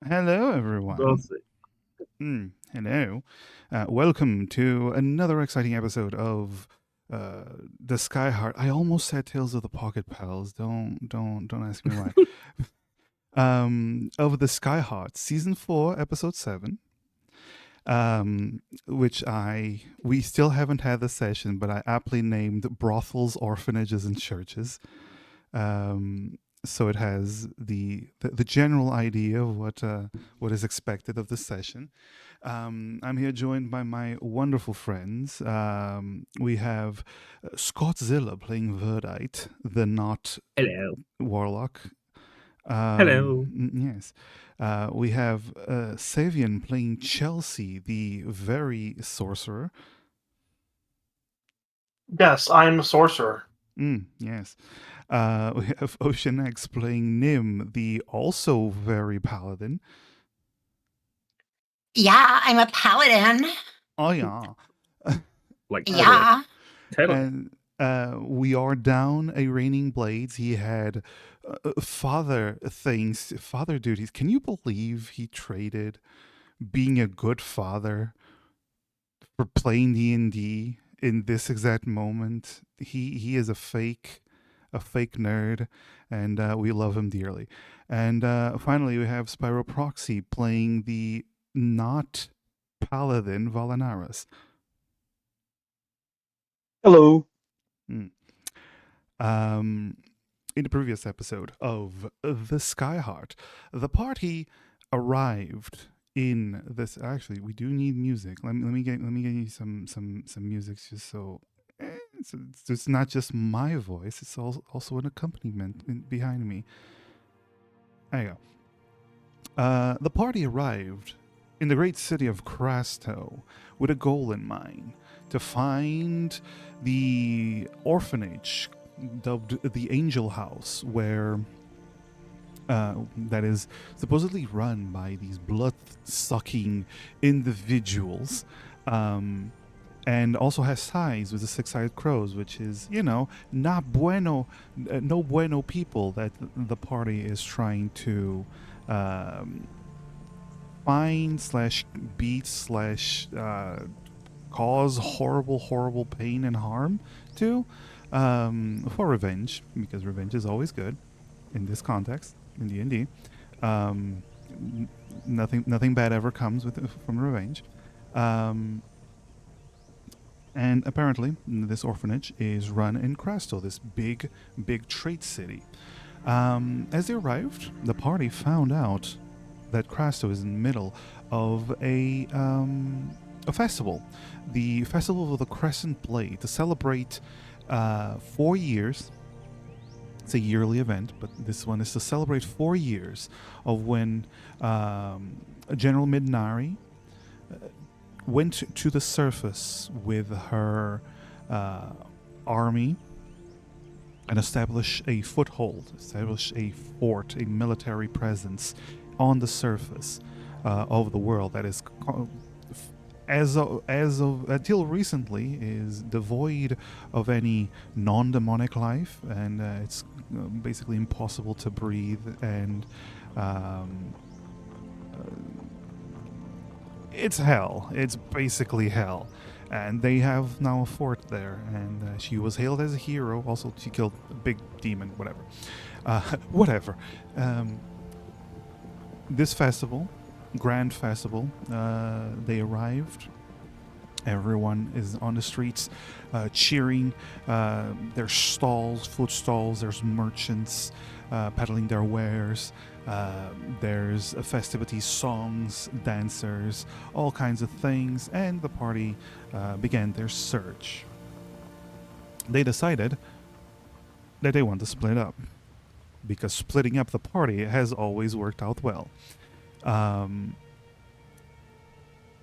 Hello, everyone. 12. Hello. Welcome to another exciting episode of uh, the Skyheart. I almost said Tales of the Pocket Pals. Don't ask me why. Of the Skyheart, season 4, episode 7. Which we still haven't had the session, but I aptly named brothels, orphanages, and churches. So it has the general idea of what is expected of the session. I'm here joined by my wonderful friends. We have Scottzilla playing Verdite, the not Hello. warlock. Hello. Yes. We have Savian playing Chelsea, the very sorcerer. Yes, I'm a sorcerer. Yes. We have Ocean X playing Nim, the also very paladin. Yeah, I'm a paladin. Oh, yeah. Like Yeah. totally. And we are down a Raining Blades. He had father duties. Can you believe he traded being a good father for playing D&D in this exact moment? He is a fake nerd, and we love him dearly. And finally, we have Spyro Proxy playing the not paladin Valanaris. Hello. In the previous episode of the Skyheart, the party arrived in this. Actually, we do need music. Let me get you some music, just so it's not just my voice; it's also an accompaniment behind me. There you go. The party arrived in the great city of Crasto with a goal in mind: to find the orphanage dubbed the Angel House, where that is supposedly run by these blood-sucking individuals, and also has ties with the Six-Eyed Crows, which is, not bueno, no bueno people that the party is trying to find slash beat slash cause horrible pain and harm to, for revenge, because revenge is always good in this context in D&D. Nothing bad ever comes from revenge. And apparently, this orphanage is run in Crasto, this big trade city. As they arrived, the party found out that Crasto is in the middle of a festival, the Festival of the Crescent Blade, to celebrate 4 years. It's a yearly event, but this one is to celebrate 4 years of when General Midnari went to the surface with her army and established a foothold, established a fort, a military presence on the surface of the world that is, as of until recently, is devoid of any non-demonic life, and it's basically impossible to breathe, and it's hell. It's basically hell. And they have now a fort there, and she was hailed as a hero. Also, she killed a big demon, whatever. Whatever. This festival, grand festival, they arrived. Everyone is on the streets cheering. There's stalls, food stalls, there's merchants peddling their wares. There's festivities, songs, dancers, all kinds of things, and the party began their search. They decided that they want to split up, because splitting up the party has always worked out well.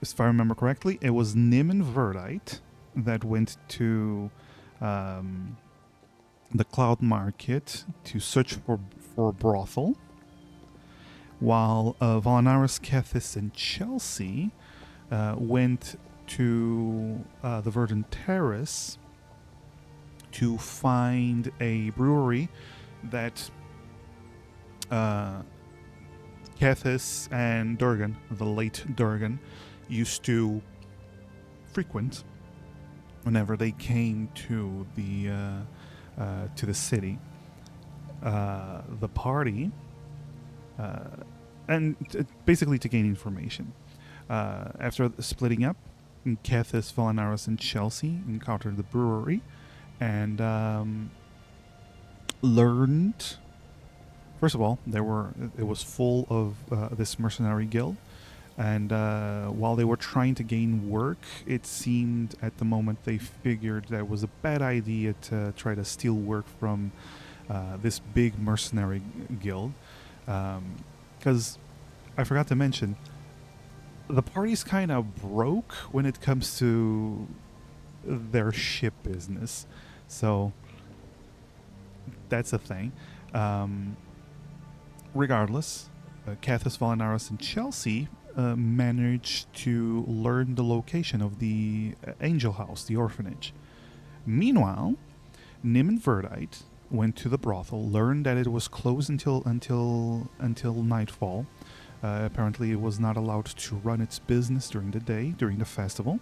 If I remember correctly, it was Nim and Verdite that went to the Cloud Market to search for a brothel, while Valanaris, Kethis, and Chelsea went to the Verdant Terrace to find a brewery that Kethis and Durgan, the late Durgan, used to frequent whenever they came to the city, the party, and basically to gain information. After splitting up, Kethis, Valanaris, and Chelsea encountered the brewery and learned. First of all, it was full of this mercenary guild, and while they were trying to gain work, it seemed at the moment they figured that it was a bad idea to try to steal work from this big mercenary guild. Because I forgot to mention, the party's kind of broke when it comes to their ship business. So that's a thing. Regardless, Cathis, Valanaris, and Chelsea managed to learn the location of the Angel House, the orphanage. Meanwhile, Nim and Verdite went to the brothel, learned that it was closed until nightfall. Apparently, it was not allowed to run its business during the day, during the festival,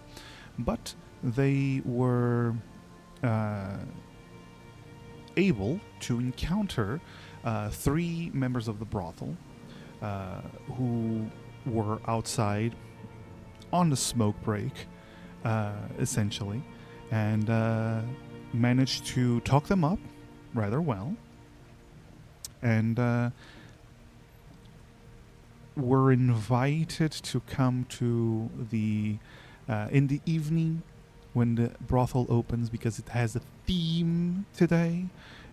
but they were able to encounter 3 members of the brothel who were outside on the smoke break, essentially, and managed to talk them up rather well, and were invited to come to the in the evening when the brothel opens, because it has a theme today.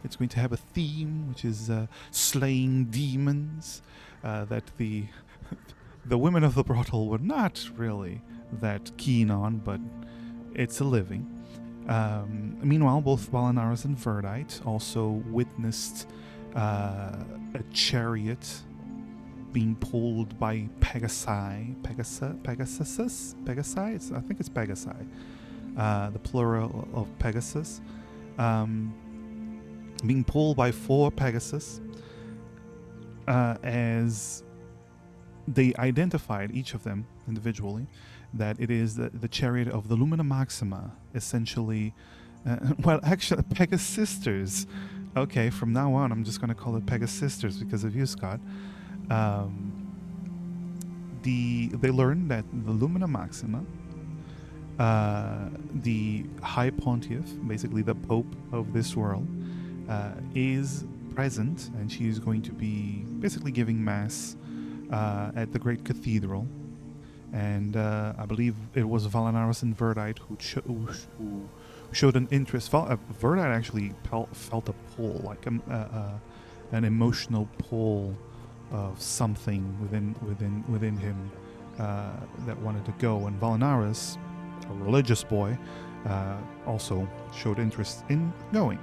It's going to have a theme, which is slaying demons, that the women of the brothel were not really that keen on, but it's a living. Meanwhile, both Valanaris and Verdite also witnessed a chariot being pulled by Pegasi. I think it's Pegasi. The plural of Pegasus. Being pulled by 4 Pegasus, as they identified, each of them individually, that it is the chariot of the Lumina Maxima, essentially. Well, actually, Pegasisters. Okay, from now on, I'm just going to call it Pegasisters because of you, Scott. They learned that the Lumina Maxima, the High Pontiff, basically the Pope of this world, is present, and she is going to be basically giving mass at the Great Cathedral. And I believe it was Valanaris and Verdite who showed an interest. Verdite actually felt a pull, like an emotional pull of something within him that wanted to go. And Valanaris, a religious boy, also showed interest in going.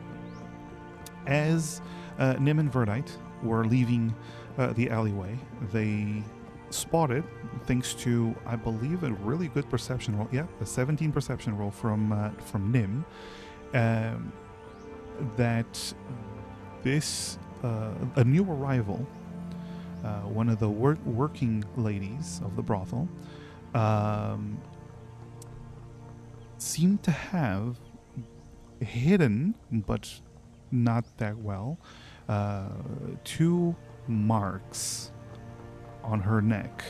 As Nim and Verdite were leaving the alleyway, they spotted, thanks to, I believe, a really good perception roll. Yeah, a 17 perception roll from Nim, that this a new arrival, one of the working ladies of the brothel, seemed to have hidden, but not that well, 2 marks on her neck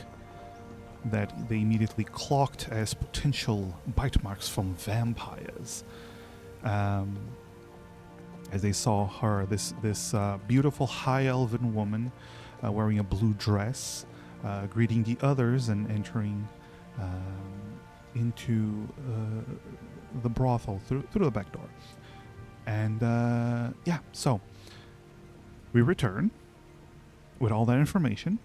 that they immediately clocked as potential bite marks from vampires. As they saw her, this beautiful high elven woman wearing a blue dress, greeting the others and entering into the brothel through the back door. And so we return with all that information,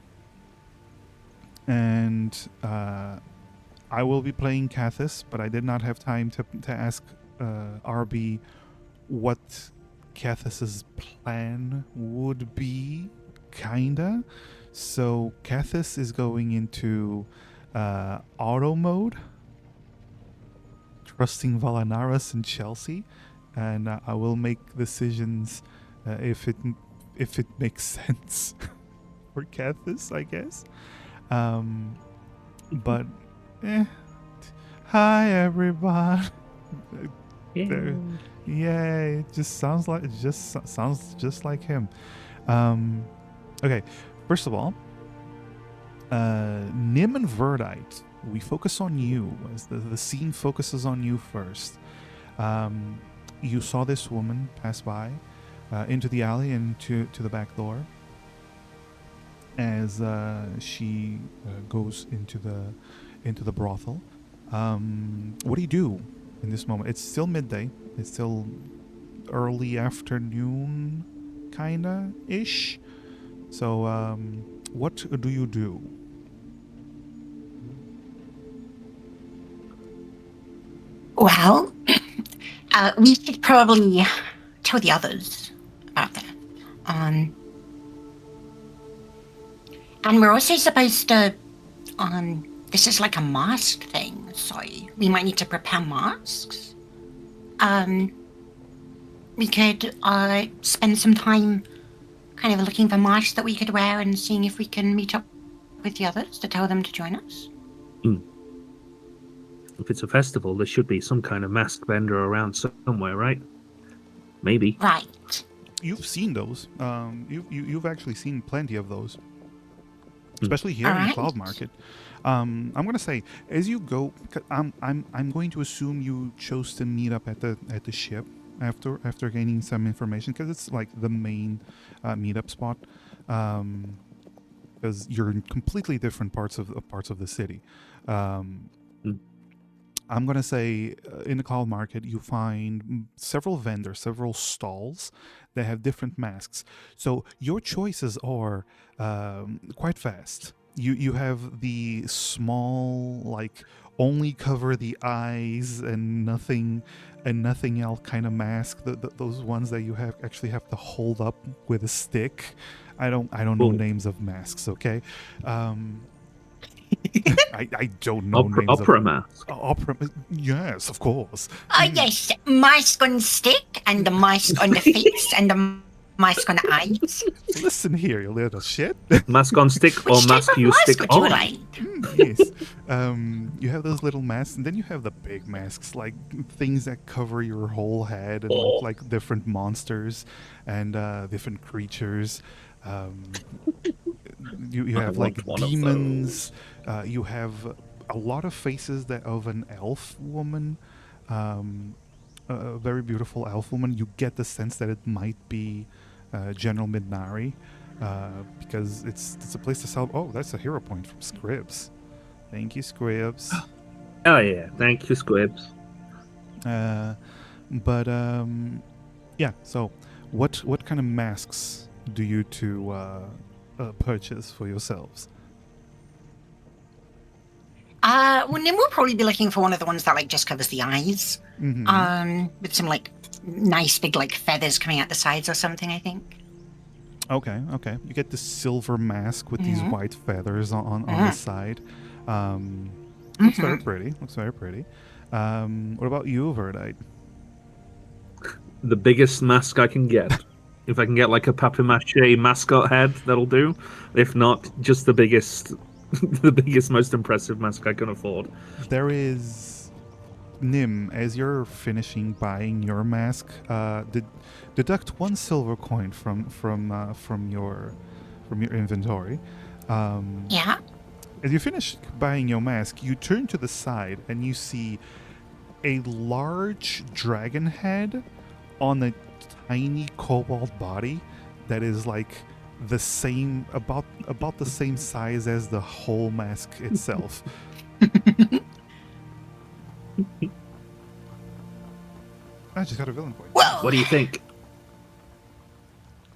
and I will be playing Cathis, but I did not have time to ask RB what Cathis's plan would be, kinda. So Cathis is going into auto mode, trusting Valanaris and Chelsea, and I will make decisions if it makes sense for Cathis, I guess. But hi everybody. There, yeah, it sounds just like him. Okay, first of all, Nim and Verdite, we focus on you as the scene focuses on you first. You saw this woman pass by into the alley and to the back door as she goes into the brothel. What do you do in this moment? It's still midday. It's still early afternoon, kinda ish. So, what do you do? Well, we should probably tell the others about that. And we're also supposed to, this is like a mask thing, so we might need to prepare masks. We could spend some time kind of looking for masks that we could wear and seeing if we can meet up with the others to tell them to join us. If it's a festival, there should be some kind of mask vendor around somewhere, right? Maybe. Right. You've seen those. You've actually seen plenty of those, especially here in the Alright. Cloud Market. I'm gonna say as you go, I'm going to assume you chose to meet up at the ship after gaining some information because it's like the main meetup spot. Because you're in completely different parts of the city. I'm gonna say in the Cloud Market you find several vendors, several stalls that have different masks. So your choices are quite fast. You have the small, like only cover the eyes and nothing else kind of mask. Those ones that you actually have to hold up with a stick. I don't know names of masks. Okay. I don't know names Opera of mask. opera. Yes, of course. Yes, mask on stick and the mask on the face and the mask on the eyes. Listen here, you little shit. Mask on stick or Which type mask of you mask stick would you on. like? Yes. You have those little masks, and then you have the big masks, like things that cover your whole head and look like different monsters and different creatures. You have like want one of demons. You have a lot of faces that of an elf woman, a very beautiful elf woman. You get the sense that it might be General Midnari, because it's a place to sell. Oh, that's a hero point from Scribs. Thank you, Scribs. Oh yeah, thank you, Squibs. But yeah. So, what kind of masks do you two purchase for yourselves? Well, then we'll probably be looking for one of the ones that like just covers the eyes, with some like nice big like feathers coming out the sides or something. I think. Okay. You get the silver mask with these white feathers on the side. Looks very pretty. What about you, Verdite? The biggest mask I can get. If I can get like a papier-mâché mascot head, that'll do. If not, just the biggest, most impressive mask I can afford. There is Nim. As you're finishing buying your mask, deduct 1 silver coin from your inventory. Yeah. As you finish buying your mask, you turn to the side and you see a large dragon head on a tiny cobalt body that is like the same, about the same size as the whole mask itself. I just got a villain point. Whoa. What do you think?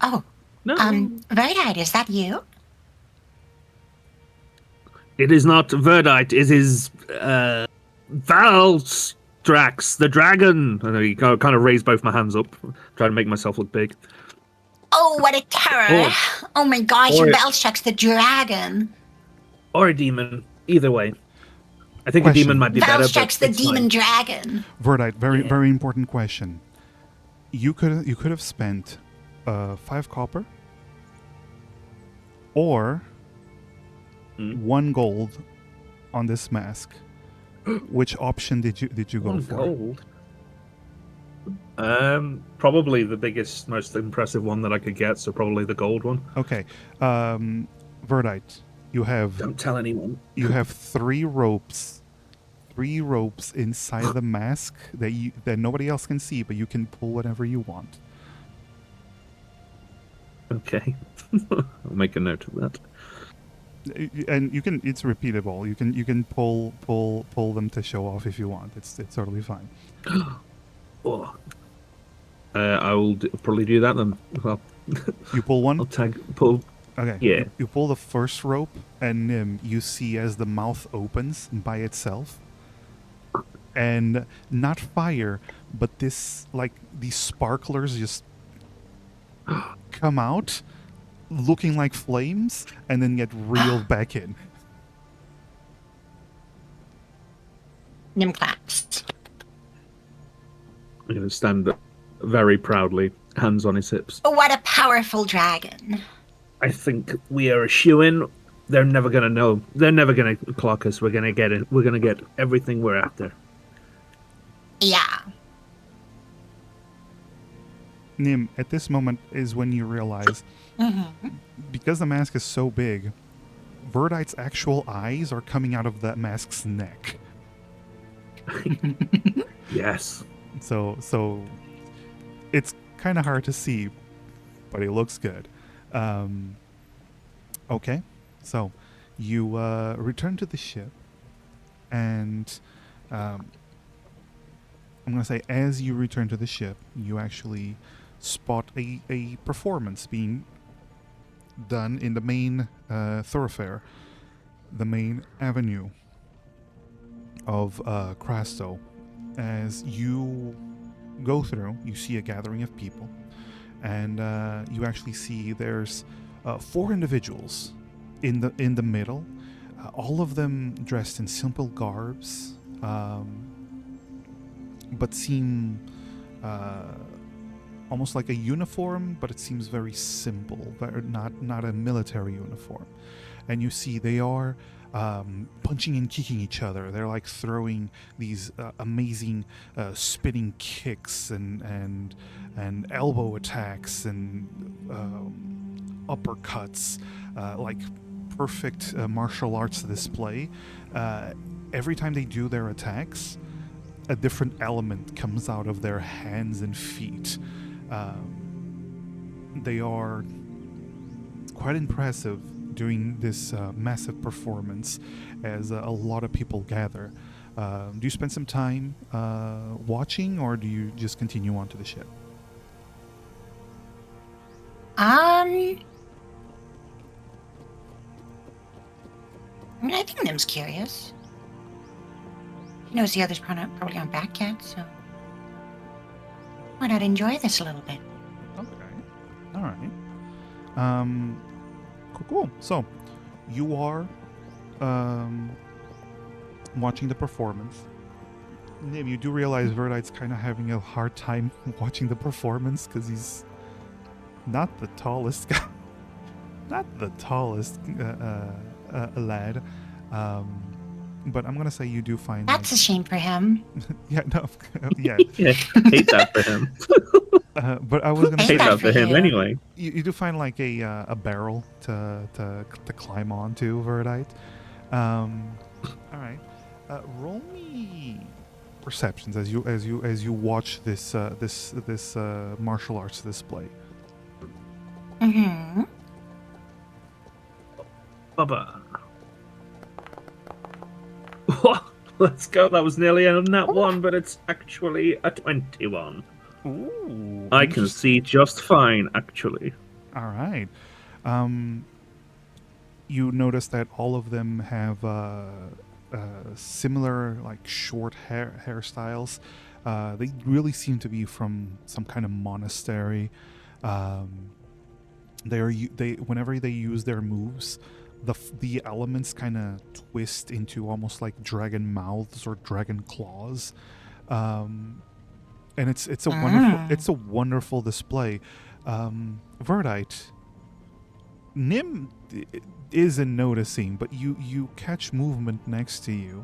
Oh. No, Verdite, is that you? it is not Verdite. It is Valstrax, the dragon. And I kind of raise both my hands up, trying to make myself look big. Oh, what a terror! Oh my gosh, Or- Valstrax the dragon. Or a demon. Either way. I think Question. a demon might be better. Valstrax but the it's demon fine. dragon. Verdite, very important question. You could have spent 5 copper or 1 gold on this mask. Which option did you go 1 for? gold. Probably the biggest, most impressive one that I could get. So probably the gold one. Okay. Verdite, you have Don't tell anyone. you have three ropes inside the mask that nobody else can see, but you can pull whatever you want. Okay, I'll make a note of that. And you can, it's repeatable. You can pull them to show off if you want. It's totally fine. Oh. I will probably do that then. Well, You pull one. I'll pull. Okay. Yeah. You pull the first rope, and you see as the mouth opens by itself, and not fire, but this, like, these sparklers just come out, looking like flames, and then get reeled back in. Nim claps. I'm going to stand up very proudly, hands on his hips. Oh, what a powerful dragon. I think we are a shoo-in. They're never going to know. They're never going to clock us. We're going to get it. We're going to get everything we're after. Yeah. Nim, at this moment is when you realize, because the mask is so big, Verdite's actual eyes are coming out of that mask's neck. Yes. So it's kind of hard to see, but it looks good. Okay, so you return to the ship, and I'm going to say, as you return to the ship, you actually spot a performance being done in the main thoroughfare, the main avenue of Crasto. As you go through, you see a gathering of people, and you actually see there's 4 individuals in the middle, all of them dressed in simple garbs, but seem almost like a uniform, but it seems very simple, not a military uniform. And you see they are punching and kicking each other. They're like throwing these amazing spinning kicks and elbow attacks and uppercuts, like perfect martial arts display. Every time they do their attacks, a different element comes out of their hands and feet. They are quite impressive doing this massive performance as a lot of people gather. Do you spend some time watching, or do you just continue on to the ship? I mean, I think Nim's curious. He knows the others probably aren't back yet, so why not enjoy this a little bit? Okay. All right. Cool. So, you are watching the performance. Nim, you do realize Verdite's kind of having a hard time watching the performance because he's not the tallest guy. Not the tallest lad. But I'm gonna say you do find That's a shame for him. yeah, no, yeah. Yeah, hate that for him. But I was gonna Hate say that for him you. anyway. you do find like a barrel to climb onto, Verdite. All right, roll me perceptions as you watch this martial arts display. Mm-hmm. Bubba. Let's go. That was nearly a nat 1, but it's actually a 21. Ooh, I can see just fine, actually. All right. You notice that all of them have similar, like, short hairstyles. They really seem to be from some kind of monastery. They whenever they use their moves, the elements kind of twist into almost like dragon mouths or dragon claws. And it's a wonderful display. Verdite, Nim isn't noticing, but you catch movement next to you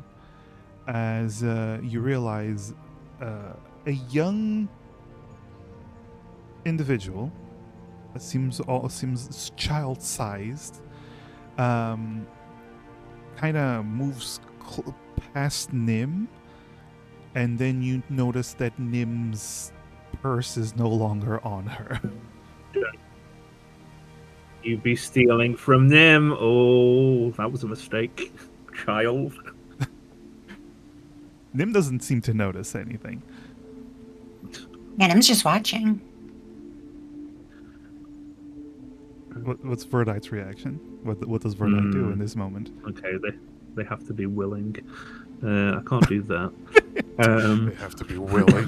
as you realize a young individual that seems child-sized, kind of moves past Nim, and then you notice that Nim's purse is no longer on her. You be stealing from them. Oh, that was a mistake, child. Nim doesn't seem to notice anything. And I'm just watching. What's Verdite's reaction? What does Verdite do in this moment? Okay, they have to be willing. I can't do that. They have to be willing.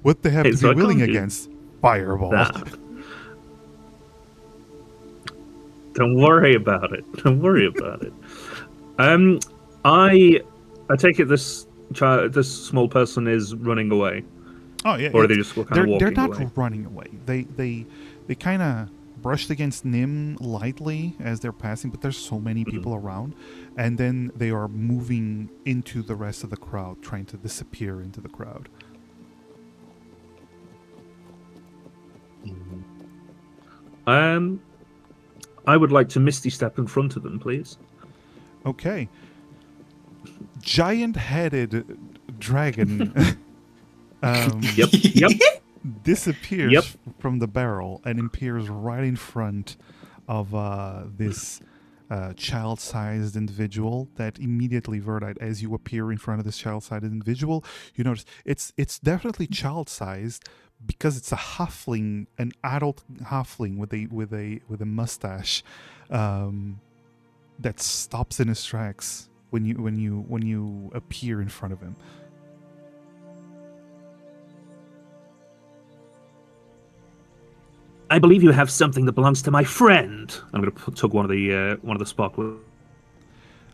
What they have to so be I willing can't do against? Fireball. that. Don't worry about it. Don't worry about it. I take it this small person is running away. Oh yeah, Or are they just kind of walking they're not away? running away. They kind of brushed against Nim lightly as they're passing, but there's so many people around, and then they are moving into the rest of the crowd, trying to disappear into the crowd. I would like to Misty Step in front of them, please. Okay. Giant-headed dragon Yep. disappears from the barrel and appears right in front of this child-sized individual. That immediately, Verdite, as you appear in front of this child-sized individual, you notice it's definitely child-sized because it's a halfling, an adult halfling with a mustache that stops in his tracks when you appear in front of him. I believe you have something that belongs to my friend. I'm going to tug one of the sparklers.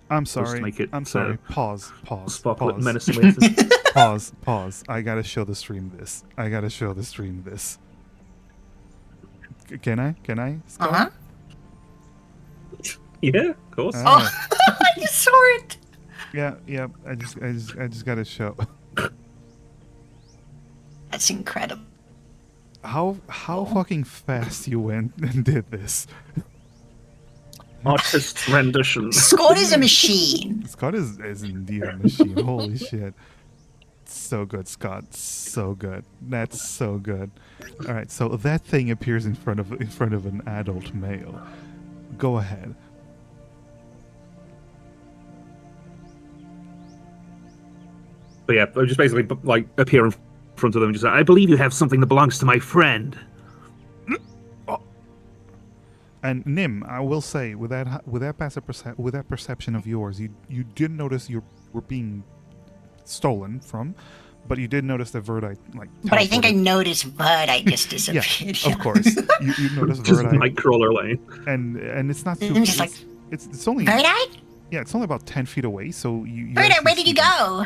I'm sorry. to make it, I'm sorry. Pause. Sparklet Pause. menacingly. Pause. I gotta show the stream this. Can I? Scott? Uh-huh. Yeah, of course. Ah. Oh, I just saw it. Yeah. I just gotta show. That's incredible. How fucking fast you went and did this. Artist rendition. Scott is a machine. Scott is indeed a machine. Holy shit. So good, Scott. So good. That's so good. All right, so that thing appears in front of an adult male. Go ahead. But yeah, I just basically like appear in front of them and just say, I believe you have something that belongs to my friend. And Nim, I will say, with that perception of yours, you did notice you were being stolen from, but you did notice that Verdite But I think I teleported. noticed Verdite just disappeared. Of course, you noticed Just Verdite, Nightcrawler lane. and it's not too. I'm just like, it's only Verdite? it's only about 10 feet away. So you Verdite, actually where did you see them. go?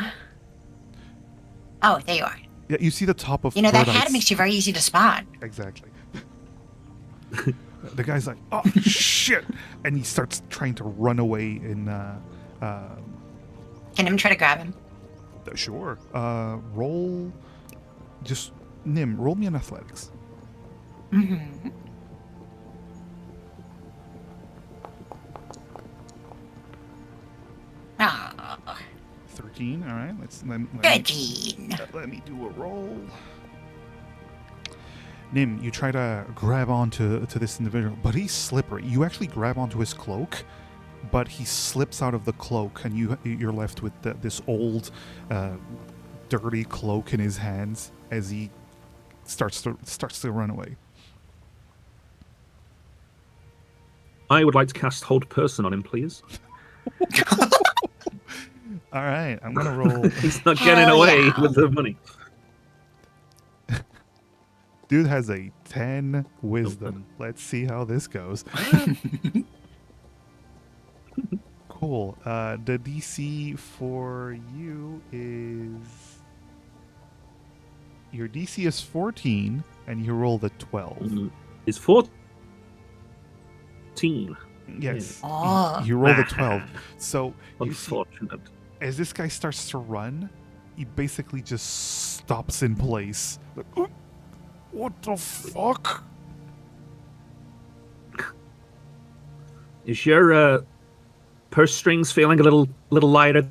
Oh, there you are. Yeah, you see the top of. You know, that Verdite's- hat makes you very easy to spot. Exactly. The guy's like, oh shit, and he starts trying to run away in. Can him try to grab him? Sure. Roll. Just Nim. Roll me an athletics. Mm-hmm. Oh, 13. All right. Let me do a roll. Nim, you try to grab onto this individual, but he's slippery. You actually grab onto his cloak, but he slips out of the cloak, and you're left with this old, dirty cloak in his hands as he starts to run away. I would like to cast Hold Person on him, please. All right, I'm gonna roll. He's not getting Hell away yeah. with the money. Dude has a 10 wisdom. Let's see how this goes. Cool. The DC for you is... Your DC is 14, and you rolled a 12. It's 14. Yes. Oh. You rolled a 12. So, you see, Unfortunate. as this guy starts to run, he basically just stops in place. Like, what the fuck? Is your purse strings feeling a little lighter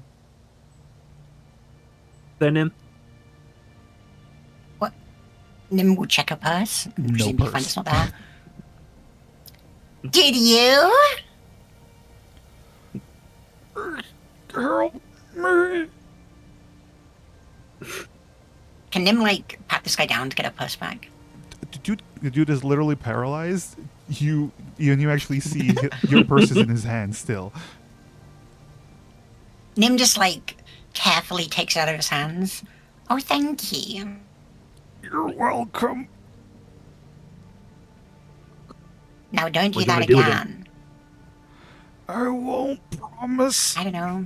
than him? What? Nim will check her purse. No Presumably purse. find it's not there. Did you? Help me. Can Nim, like, pat this guy down to get her purse back? The dude is literally paralyzed. You actually see your purse is in his hand still. Nim just, like, carefully takes it out of his hands. Oh, thank you. You're welcome. Now don't do What do you that wanna do with again. I won't promise. I don't know.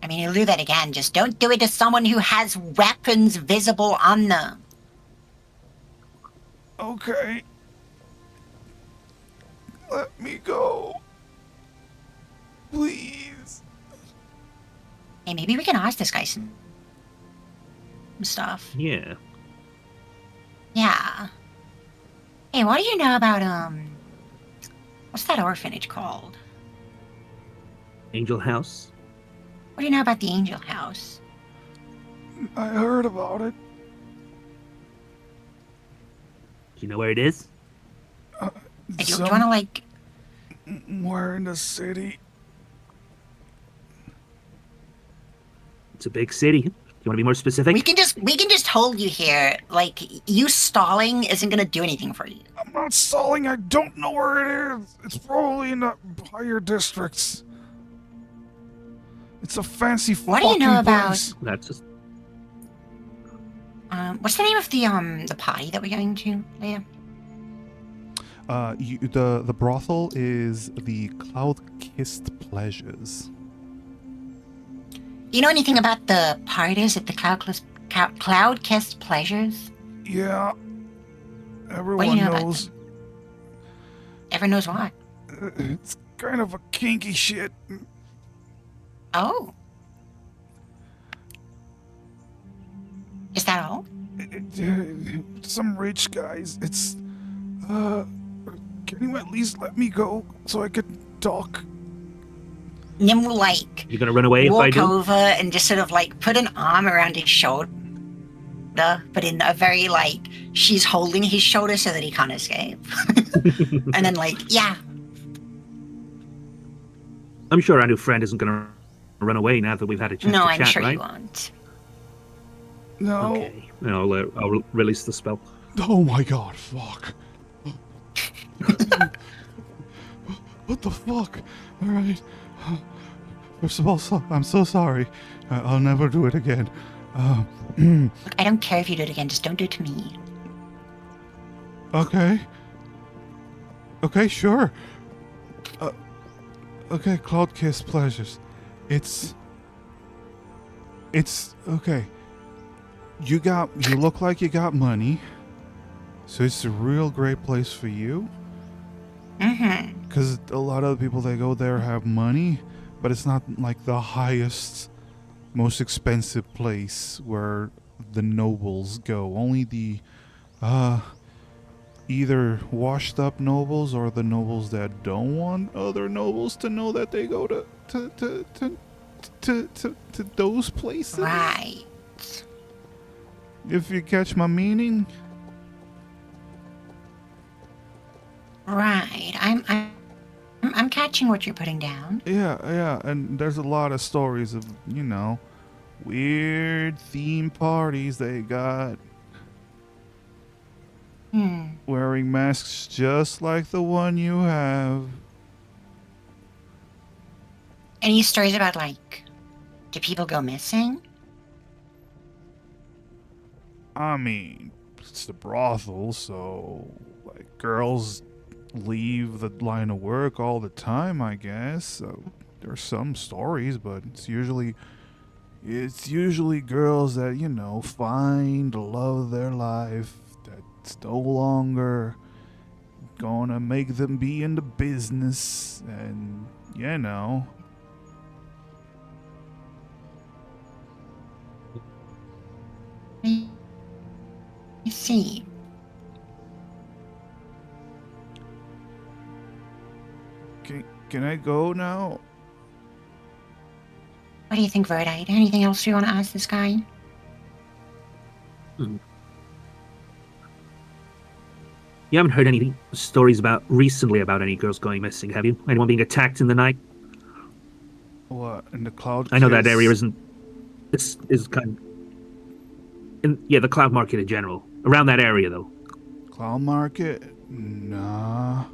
I mean, you'll do that again. Just don't do it to someone who has weapons visible on them. Okay. Let me go. Please. Hey, maybe we can ask this guy some stuff. Yeah. Yeah. Hey, what do you know about, what's that orphanage called? Angel House. What do you know about the Angel House? I heard about it. Do you know where it is? Hey, do you want to, like... Somewhere in the city. It's a big city. Do you want to be more specific? We can just hold you here. Like, you stalling isn't gonna do anything for you. I'm not stalling. I don't know where it is. It's probably in the higher districts. It's a fancy What fucking do you know about- place. That's just What's the name of the party that we're going to, Leia? The brothel is the Cloud-Kissed Pleasures. You know anything about the parties at the Cloud-Kissed Pleasures? Yeah. Everyone know about knows. Everyone knows what? It's kind of a kinky shit. Oh. Is that all? Some rich guys. It's can you at least let me go so I could talk? Nim will, like, you're gonna run away if I walk do. over and just sort of, like, put an arm around his shoulder, but in a very, like, she's holding his shoulder so that he can't escape. And then, like, yeah. I'm sure our new friend isn't gonna run away now that we've had a chance No, to I'm chat, sure right? he won't. No. Okay. I'll release the spell. Oh my god, fuck. What the fuck? Alright. First of all, I'm so sorry. I'll never do it again. Look, I don't care if you do it again, just don't do it to me. Okay. Okay, sure. Okay, Cloud-Kissed Pleasures. It's okay. You look like you got money. So it's a real great place for you. Mm-hmm. Because a lot of the people that go there have money, but it's not like the highest, most expensive place where the nobles go. Only the either washed up nobles or the nobles that don't want other nobles to know that they go to those places. Right. If you catch my meaning. Right. I'm catching what you're putting down. Yeah, and there's a lot of stories of, weird theme parties they got. Wearing masks just like the one you have. Any stories about, like, do people go missing? I mean, it's the brothel, so, like, girls leave the line of work all the time, I guess. So there's some stories, but it's usually girls that, find the love of their life that's no longer gonna make them be in the business, and I see. Can I go now? What do you think, Verdite? Anything else you want to ask this guy? You haven't heard any stories recently about any girls going missing, have you? Anyone being attacked in the night? What, in the Cloud I know that Kiss? area isn't. This is kind of. The Cloud Market in general. Around that area, though. Cloud Market? Nah.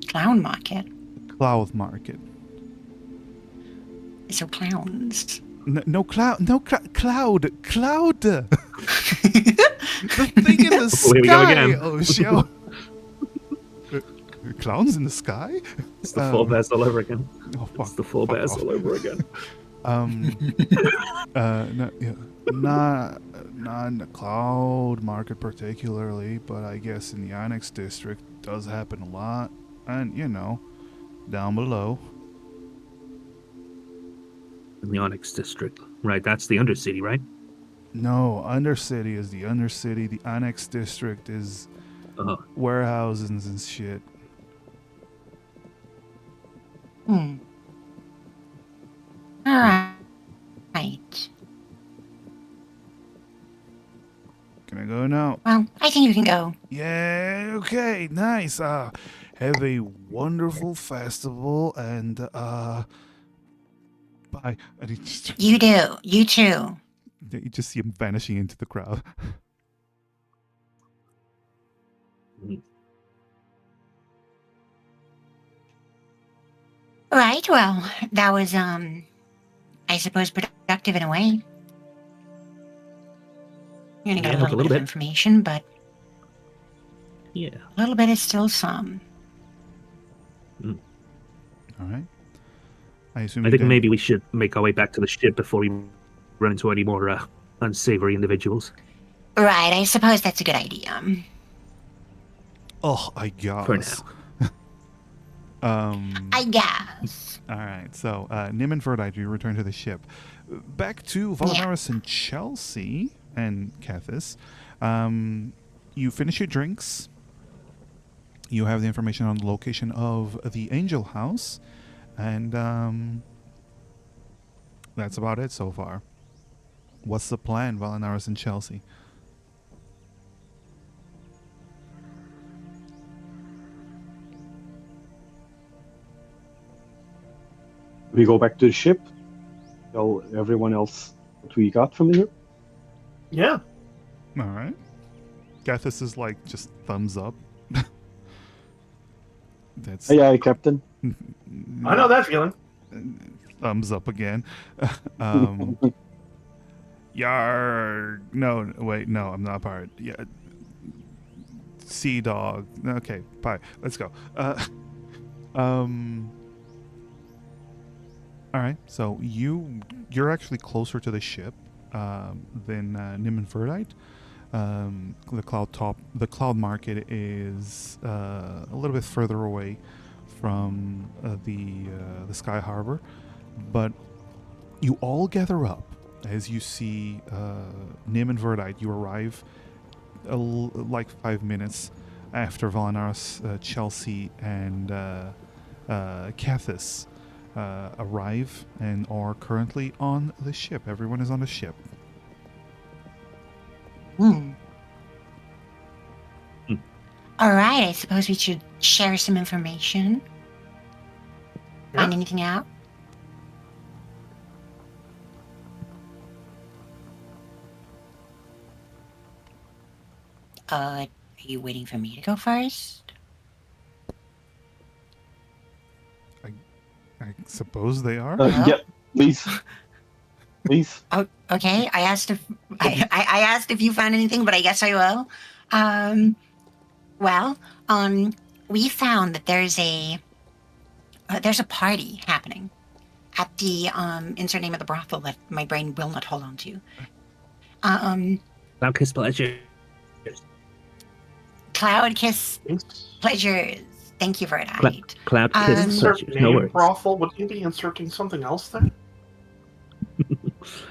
Clown market? Cloud Market. So clowns. No cloud. No cloud. Cloud. The thing in the sky. Here we go again. Oh, shit. Clowns in the sky? It's the four bears all over again. Oh, fuck, It's the four fuck bears off. all over again. No, yeah, not in the Cloud Market particularly, but I guess in the Annex District does happen a lot, and down below. In the Onyx District. Right, that's the Undercity, right? No, Undercity is the Undercity. The Annex District is warehouses and shit. All right. Can I go now? Well, I think you can go. Yeah, okay, nice. Have a wonderful festival and bye. And You do. You too. you just see him vanishing into the crowd. Right. Well, that was I suppose productive in a way. You're gonna get Yeah, a little bit of information, but Yeah. a little bit is still some. All right. I assume. I think maybe we should make our way back to the ship before we run into any more unsavory individuals. Right. I suppose that's a good idea. Oh, I guess. For now. I guess. All right. So, Nim and Verdite, you return to the ship. Back to Valanaris and Chelsea and Cathis. You finish your drinks. You have the information on the location of the Angel House. And that's about it so far. What's the plan, Valanaris and Chelsea? We go back to the ship, tell everyone else what we got from here. Yeah. All right. Cathis is like just thumbs up. That's Aye, aye, Captain. I know that feeling. thumbs up again. Yar. No, wait, no, I'm not part. Yeah. Sea dog. Okay, bye. Let's go. All right. So you're actually closer to the ship than Nim and Verdite. The cloud market is a little bit further away from the Sky Harbor, but you all gather up as you see Nim and Verdite. You arrive like 5 minutes after Valanaris, Chelsea, and Cathis arrive and are currently on the ship. Everyone is on the ship. All right, I suppose we should share some information. Yeah. Find anything out? Are you waiting for me to go first? I suppose they are. Yeah, please. Please. Oh, okay. I asked if I asked if you found anything, but I guess I will. We found that there's a party happening at the insert name of the brothel that my brain will not hold on to. Cloud Kiss Pleasure. Cloud Kiss Pleasures. Thank you for it. Cloud Kiss Insert Pleasures. No name worries. brothel. Would you be inserting something else there?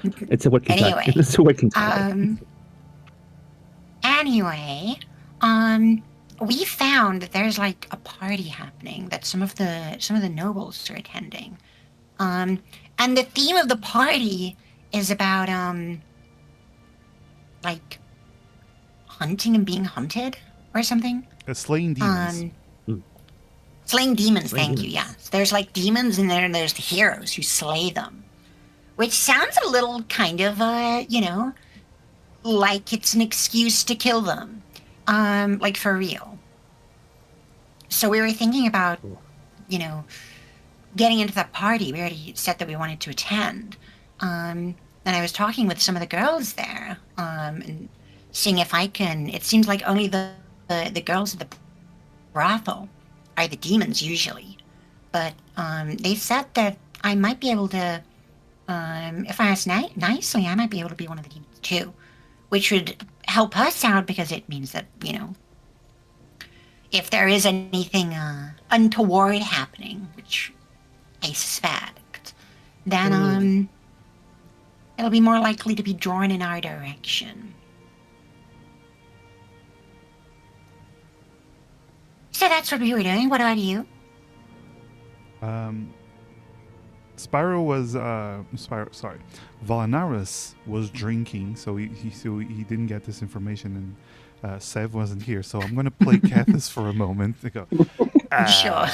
It's a working Anyway, title. It's a working title. anyway, we found that there's like a party happening that some of the nobles are attending. And the theme of the party is about like hunting and being hunted or something. Slaying demons. Slaying demons, Slaying thank you, demons. yes. There's like demons and then there's the heroes who slay them. Which sounds a little kind of like it's an excuse to kill them. Like for real. So we were thinking about, getting into that party. We already said that we wanted to attend. And I was talking with some of the girls there, and seeing if I can. It seems like only the girls at the brothel are the demons usually, but they said that I might be able to, if I ask nicely, I might be able to be one of the demons too, which would help us out because it means that if there is anything untoward happening, which I suspect, then it'll be more likely to be drawn in our direction. So that's what we were doing. What about you? Spyro was Valanaris was drinking, so he didn't get this information, and Sev wasn't here. So I'm gonna play Cathis for a moment. To go, Sure.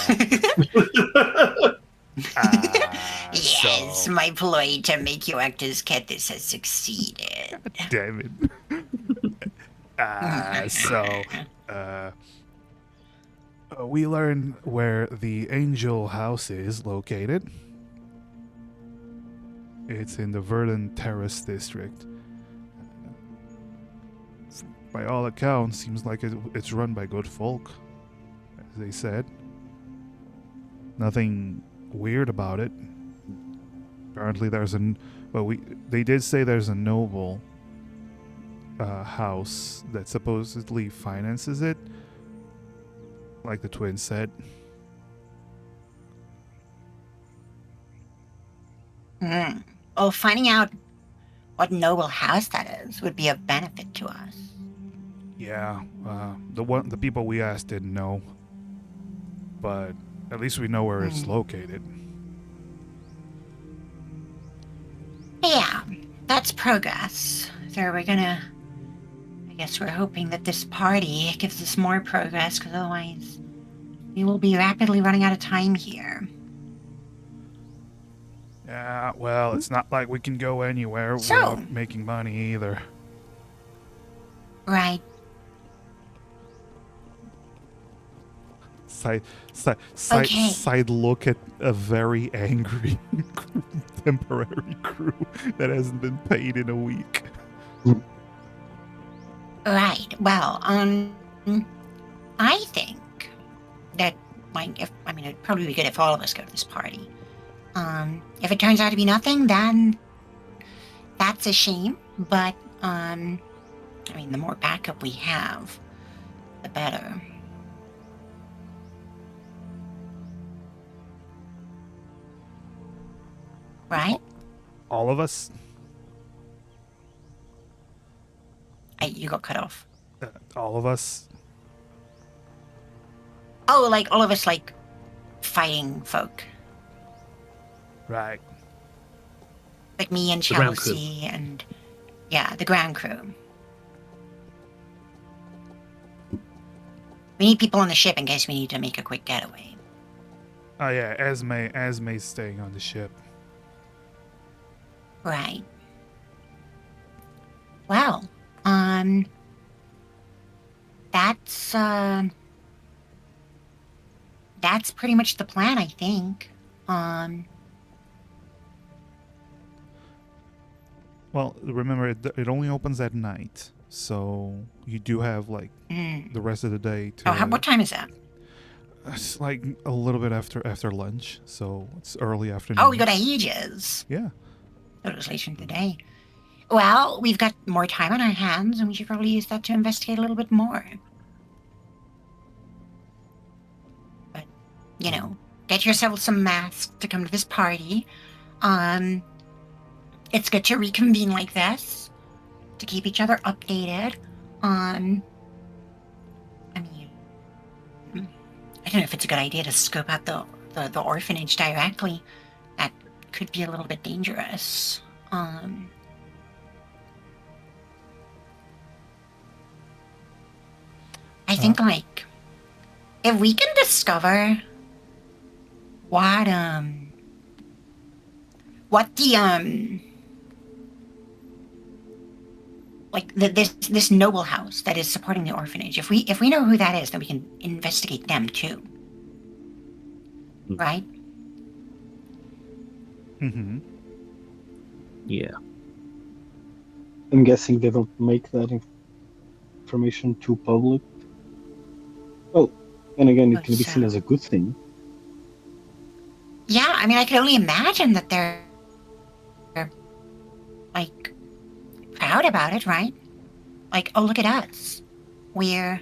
so, My ploy to make you act as Cathis has succeeded. damn it. We learned where the Angel House is located. It's in the Verdant Terrace district. By all accounts, seems like it's run by good folk, as they said. Nothing weird about it. Apparently, they did say there's a noble house that supposedly finances it, like the twins said. Well, finding out what noble house that is would be of benefit to us. Yeah, the people we asked didn't know, but at least we know where it's located. Yeah, that's progress. So I guess we're hoping that this party gives us more progress, because otherwise we will be rapidly running out of time here. Yeah, well, it's not like we can go anywhere So- without making money either. Right. Okay. Side look at a very angry temporary crew that hasn't been paid in a week. Right. Well, I think that, it'd probably be good if all of us go to this party. If it turns out to be nothing, then that's a shame. But, the more backup we have, the better. Right? All of us? You got cut off. All of us? Oh, like all of us, like fighting folk. Right. Like me and The ground crew. Chelsea and, yeah, the ground crew. We need people on the ship in case we need to make a quick getaway. Oh yeah, Esme's staying on the ship. Right. Well, that's pretty much the plan, I think. Well, remember, it only opens at night, so you do have like the rest of the day to. What time is that? It's like a little bit after lunch, so it's early afternoon. Oh, we got ages. Yeah. Thought it was later in the day. Well, we've got more time on our hands, and we should probably use that to investigate a little bit more. But, get yourself some masks to come to this party. It's good to reconvene like this, to keep each other updated. I mean, I don't know if it's a good idea to scope out the orphanage directly. That could be a little bit dangerous. I think, like, if we can discover what the like this noble house that is supporting the orphanage, if we know who that is, then we can investigate them too. Right? Mm-hmm. Yeah. I'm guessing they don't make that information too public. Well, and again, it can be seen as a good thing. Yeah, I mean, I can only imagine that they're like proud about it, right? Like, oh, look at us. We're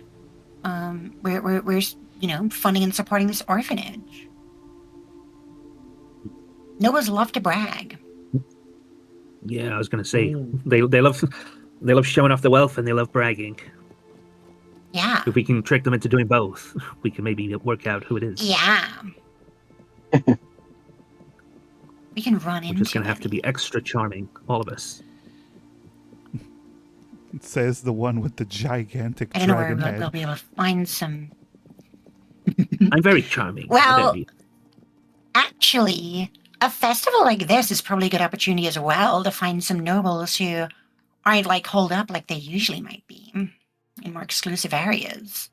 you know, funding and supporting this orphanage. Noahs love to brag. Yeah, I was going to say they love showing off their wealth and they love bragging. Yeah. If we can trick them into doing both, we can maybe work out who it is. Yeah. We can run into We're just going to have to be extra charming, all of us. It says the one with the gigantic I don't know where dragon head. we'll be able to find some. I'm very charming. Well, actually, a festival like this is probably a good opportunity as well to find some nobles who aren't like holed up like they usually might be in more exclusive areas.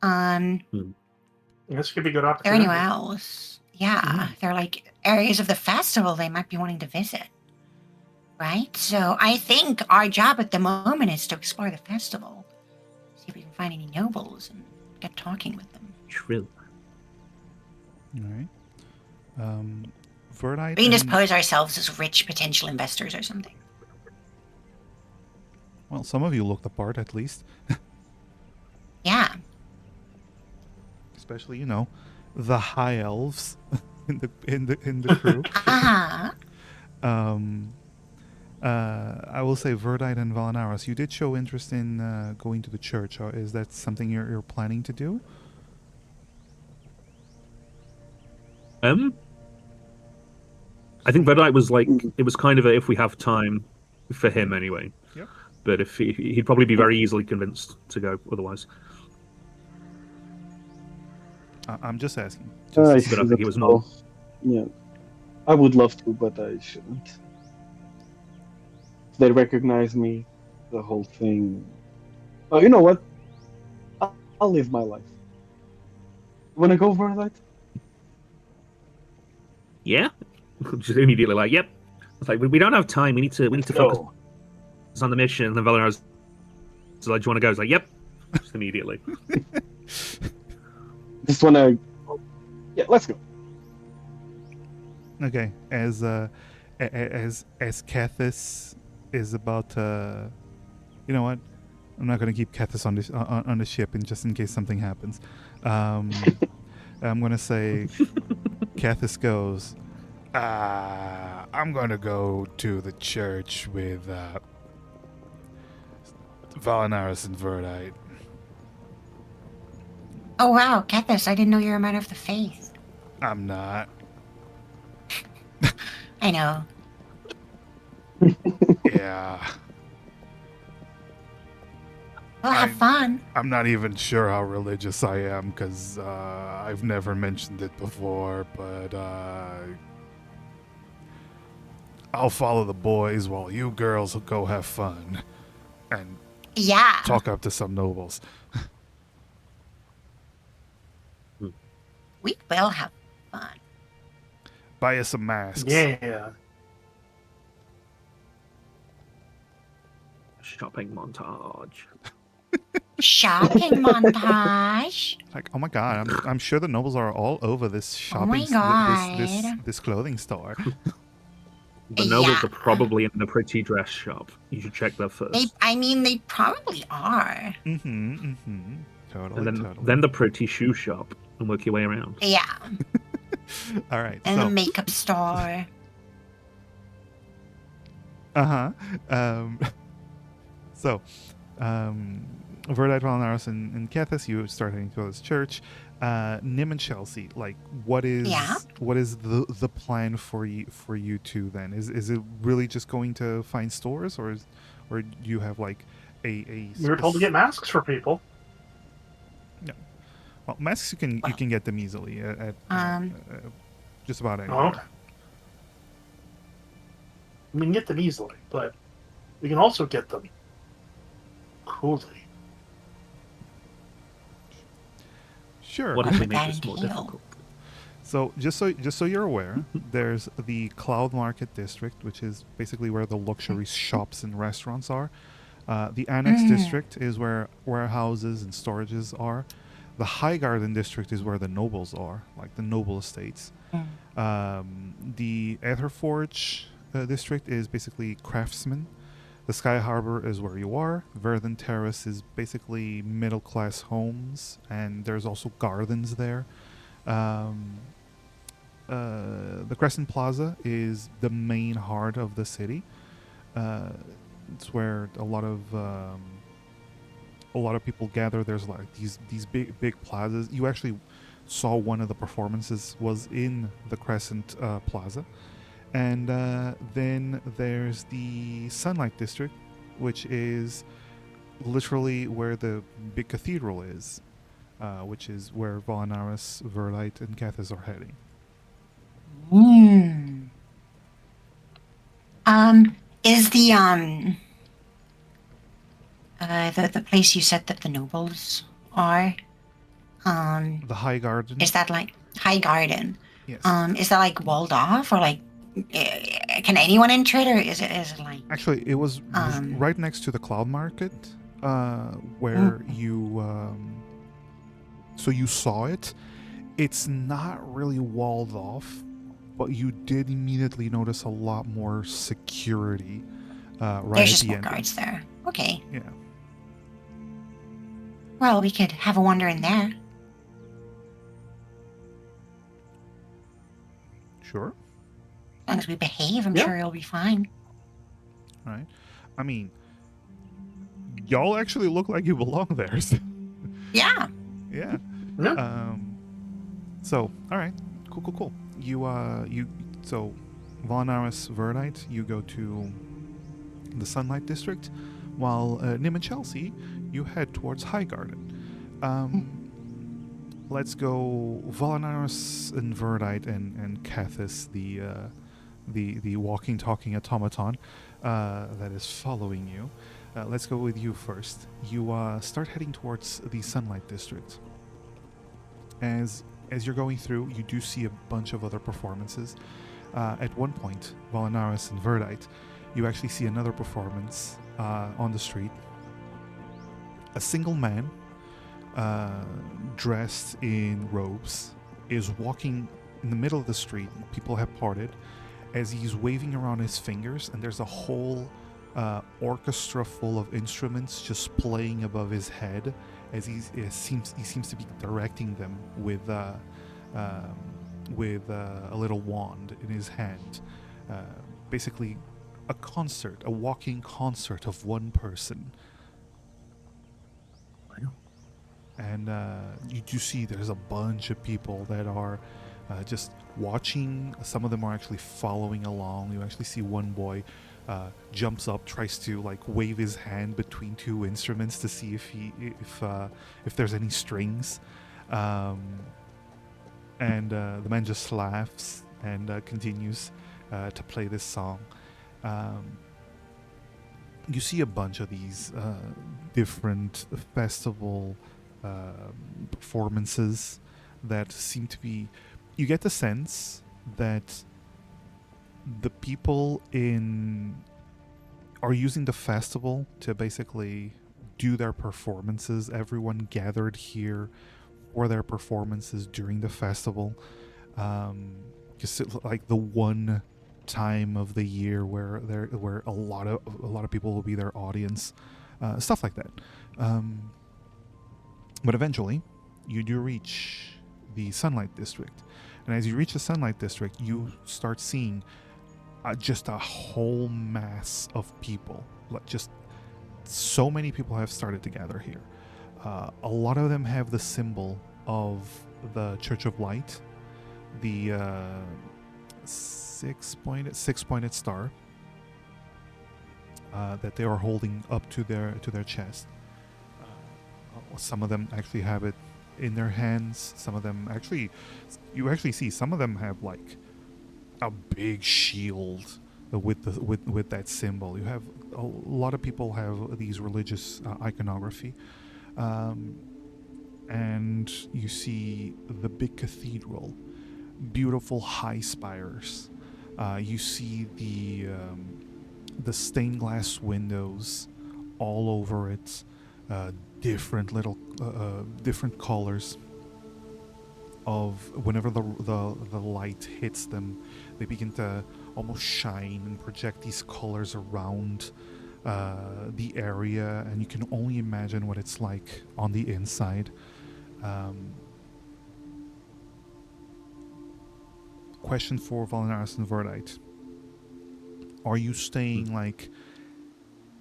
This could be a good Or opportunity. anywhere else. Yeah, they're like areas of the festival they might be wanting to visit. Right? So I think our job at the moment is to explore the festival. See if we can find any nobles and get talking with them. True. All right. Verdite. We can just pose ourselves as rich potential investors or something. Well, some of you look the part, at least. Yeah. Especially, you know, the high elves in the crew. I will say, Verdite and Valanaros, you did show interest in going to the church. Is that something you're planning to do? I think Verdite was like, it was kind of a if we have time for him anyway. Yep. But if he'd probably be very easily convinced to go otherwise. I'm just asking. I But I think it was not. Yeah, I would love to, but I shouldn't. They recognize me, the whole thing. Oh, you know what? I'll live my life. You wanna go for that? Yeah. Just immediately like, yep. It's like we don't have time. We need to focus on the mission. And then Valera's like, do you want to go? It's like, yep. Just immediately. Just wanna. Yeah, let's go. Okay, as Kethis is about to, you know what? I'm not going to keep Kethis on the ship, and just in case something happens, I'm going to say, Kethis goes, I'm going to go to the church with Valanaris and Verdite. Oh wow, Kethis, I didn't know you were a man of the faith. I'm not. I know. Yeah. Well, have fun. I'm not even sure how religious I am, because I've never mentioned it before, but I'll follow the boys while you girls will go have fun and talk up to some nobles. We will have fun. Buy us some masks. Yeah. Shopping montage. Shopping montage. Like, oh my god, I'm sure the nobles are all over this shopping. Oh my god. This clothing store. The nobles are probably in the pretty dress shop. You should check that first. They probably are. Totally, and then the pretty shoe shop and work your way around. Yeah. All right. And the makeup store. So, Verdite, Valnaris, and Kethis, you start heading towards church. Nim and Chelsea, like, what is Yeah. the plan for you two then? Is it really just going to find stores, or do you have like a We were told to get masks for people. well, masks you Well, can get them easily at just about Oh, anywhere. okay. We can get them easily, but we can also get them coolly. Sure. What What if we would make that this more entail? difficult? So just so you're aware, there's the Cloud Market District, which is basically where the luxury shops and restaurants are. The Annex District is where warehouses and storages are. The High Garden District is where the nobles are, like the noble estates. The Aetherforge District is basically craftsmen. The Sky Harbor is where you are. Verdant Terrace is basically middle class homes, and there's also gardens there. Um, the Crescent Plaza is the main heart of the city. It's where a lot of people gather. There's like these big plazas. You actually saw one of the performances was in the Crescent Plaza, and then there's the Sunlight District, which is literally where the big cathedral is, which is where Volanaris, Verdite, and Kethis are heading. Is the place you said that the nobles are, The High Garden. is that like High Garden? Yes. Is that like walled off, or like can anyone enter it, or is it like Actually, it was right next to the Cloud Market, where you. So you saw it. It's not really walled off, but you did immediately notice a lot more security right there's at just the more end. guards there? Okay. Yeah. Well, we could have a wander in there. Sure. As long as we behave, I'm Yeah. sure it'll be fine. All right. I mean, y'all actually look like you belong there. Yeah. Yeah. Yeah. So, all right. Cool. So, Volanaris, Verdite, you go to the Sunlight District, while Nim and Chelsea, you head towards High Garden. Let's go Volanaris and Verdite and Kethis, the walking, talking automaton that is following you. Let's go with you first. You start heading towards the Sunlight District. As you're going through, you do see a bunch of other performances. At one point, Volanaris and Verdite, you actually see another performance on the street. A single man, dressed in robes, is walking in the middle of the street. People have parted, as he's waving around his fingers, and there's a whole orchestra full of instruments just playing above his head, as he seems to be directing them with a little wand in his hand. Basically, a walking concert of one person. And you do see there's a bunch of people that are just watching. Some of them are actually following along. You actually see one boy jumps up, tries to like wave his hand between two instruments to see if there's any strings, and the man just laughs and continues to play this song. You see a bunch of these different festival performances that seem to be. You get the sense that the people are using the festival to basically do their performances. Everyone gathered here for their performances during the festival. Just like the one time of the year where a lot of people will be their audience, stuff like that. But eventually, you do reach the Sunlight District, and as you reach the Sunlight District, you start seeing just a whole mass of people, like just so many people have started to gather here. A lot of them have the symbol of the Church of Light, the six-pointed star that they are holding up to their chest. Some of them actually have it in their hands. Some of them actually, you actually see some of them have like a big shield with that symbol. You have a lot of people have these religious iconography, and you see the big cathedral, beautiful high spires. You see the stained glass windows all over it, different little different colors of whenever the light hits them, they begin to almost shine and project these colors around the area, and you can only imagine what it's like on the inside. Question for Valinaris and Verdite. Are you staying like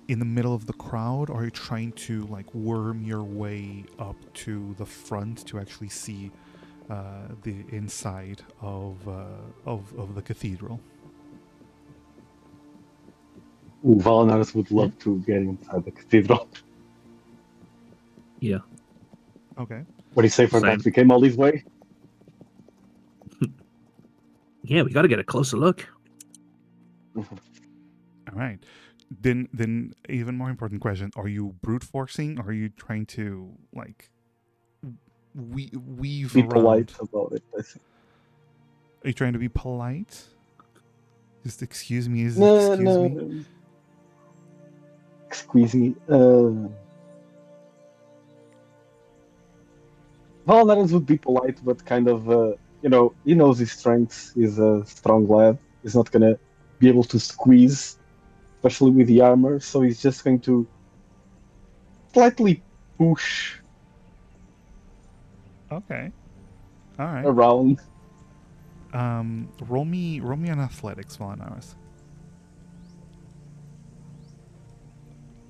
in the middle of the crowd, or are you trying to like worm your way up to the front to actually see the inside of the cathedral? Ooh, Valinaris would love to get inside the cathedral. Yeah. Okay. What do you say for Same. that? We came all this way? Yeah, we got to get a closer look. All right. Then even more important question: are you brute forcing, or are you trying to like weave Be around? polite about it, I think. Are you trying to be polite? Just excuse me. No, Excuse me. no. Excuse me. Valinaris would be polite, but kind of, he knows his strengths. He's a strong lad. He's not gonna be able to squeeze, especially with the armor. So he's just going to slightly push Okay. All right. around. Roll me an athletics, Valinaris.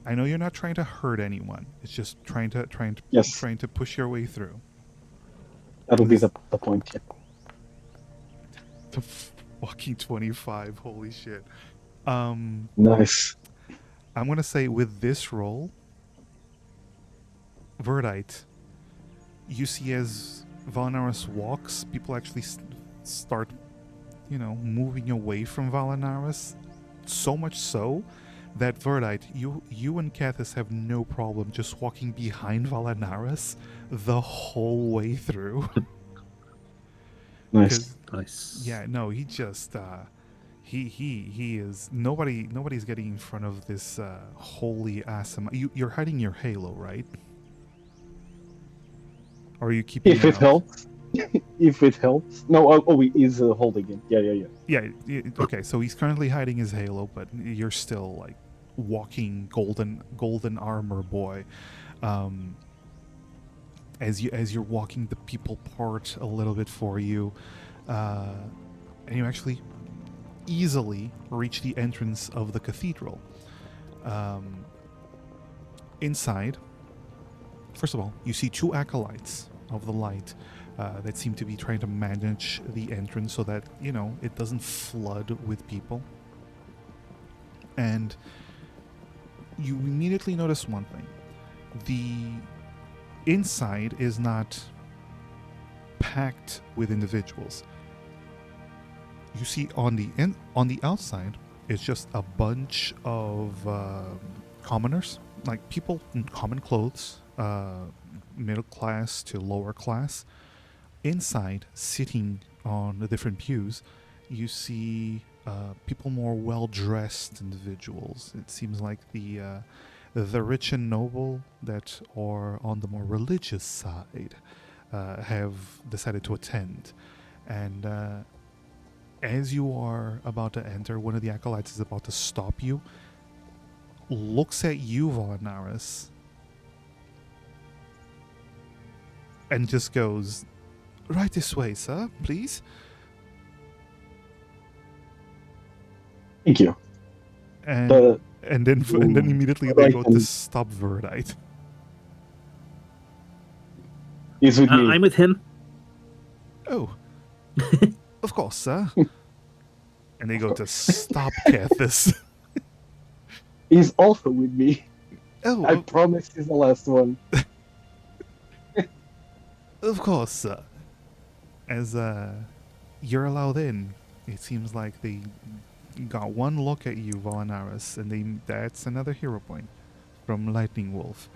I know you're not trying to hurt anyone. It's just trying to Yes. trying to push your way through. That'll be the point. Yeah. The fucking 25. Holy shit. Nice. I'm gonna say with this roll, Verdite, you see as Valinaris walks, people actually start, moving away from Valinaris. So much so that Verdite, you and Cathis have no problem just walking behind Valinaris the whole way through. Nice. Nice. Yeah, no, he just he is nobody's getting in front of this holy awesome. You're hiding your halo, right? Or are you keeping If it out? helps. If it helps. No, he is holding it. Yeah. Yeah, okay, so he's currently hiding his halo, but you're still like walking golden armor boy. As you're walking, the people part a little bit for you, and you actually easily reach the entrance of the cathedral. Inside, first of all, you see two acolytes of the light that seem to be trying to manage the entrance so that it doesn't flood with people. And you immediately notice one thing: the inside is not packed with individuals. You see on the outside, it's just a bunch of commoners, like people in common clothes, middle class to lower class. Inside, sitting on the different pews, you see people more well-dressed individuals. It seems like the rich and noble that are on the more religious side have decided to attend. And as you are about to enter, one of the acolytes is about to stop you, looks at you, Valinaris, and just goes, "Right this way, sir, please." Thank you. And The and then immediately they go to stop Verdite. He's with me. I'm with him. Oh, of course, sir. And they go to stop Cathis. He's also with me. Oh, I promise he's the last one. of course, sir. As you're allowed in, it seems like they got one look at you, Volanaris, and that's another hero point from Lightning Wolf.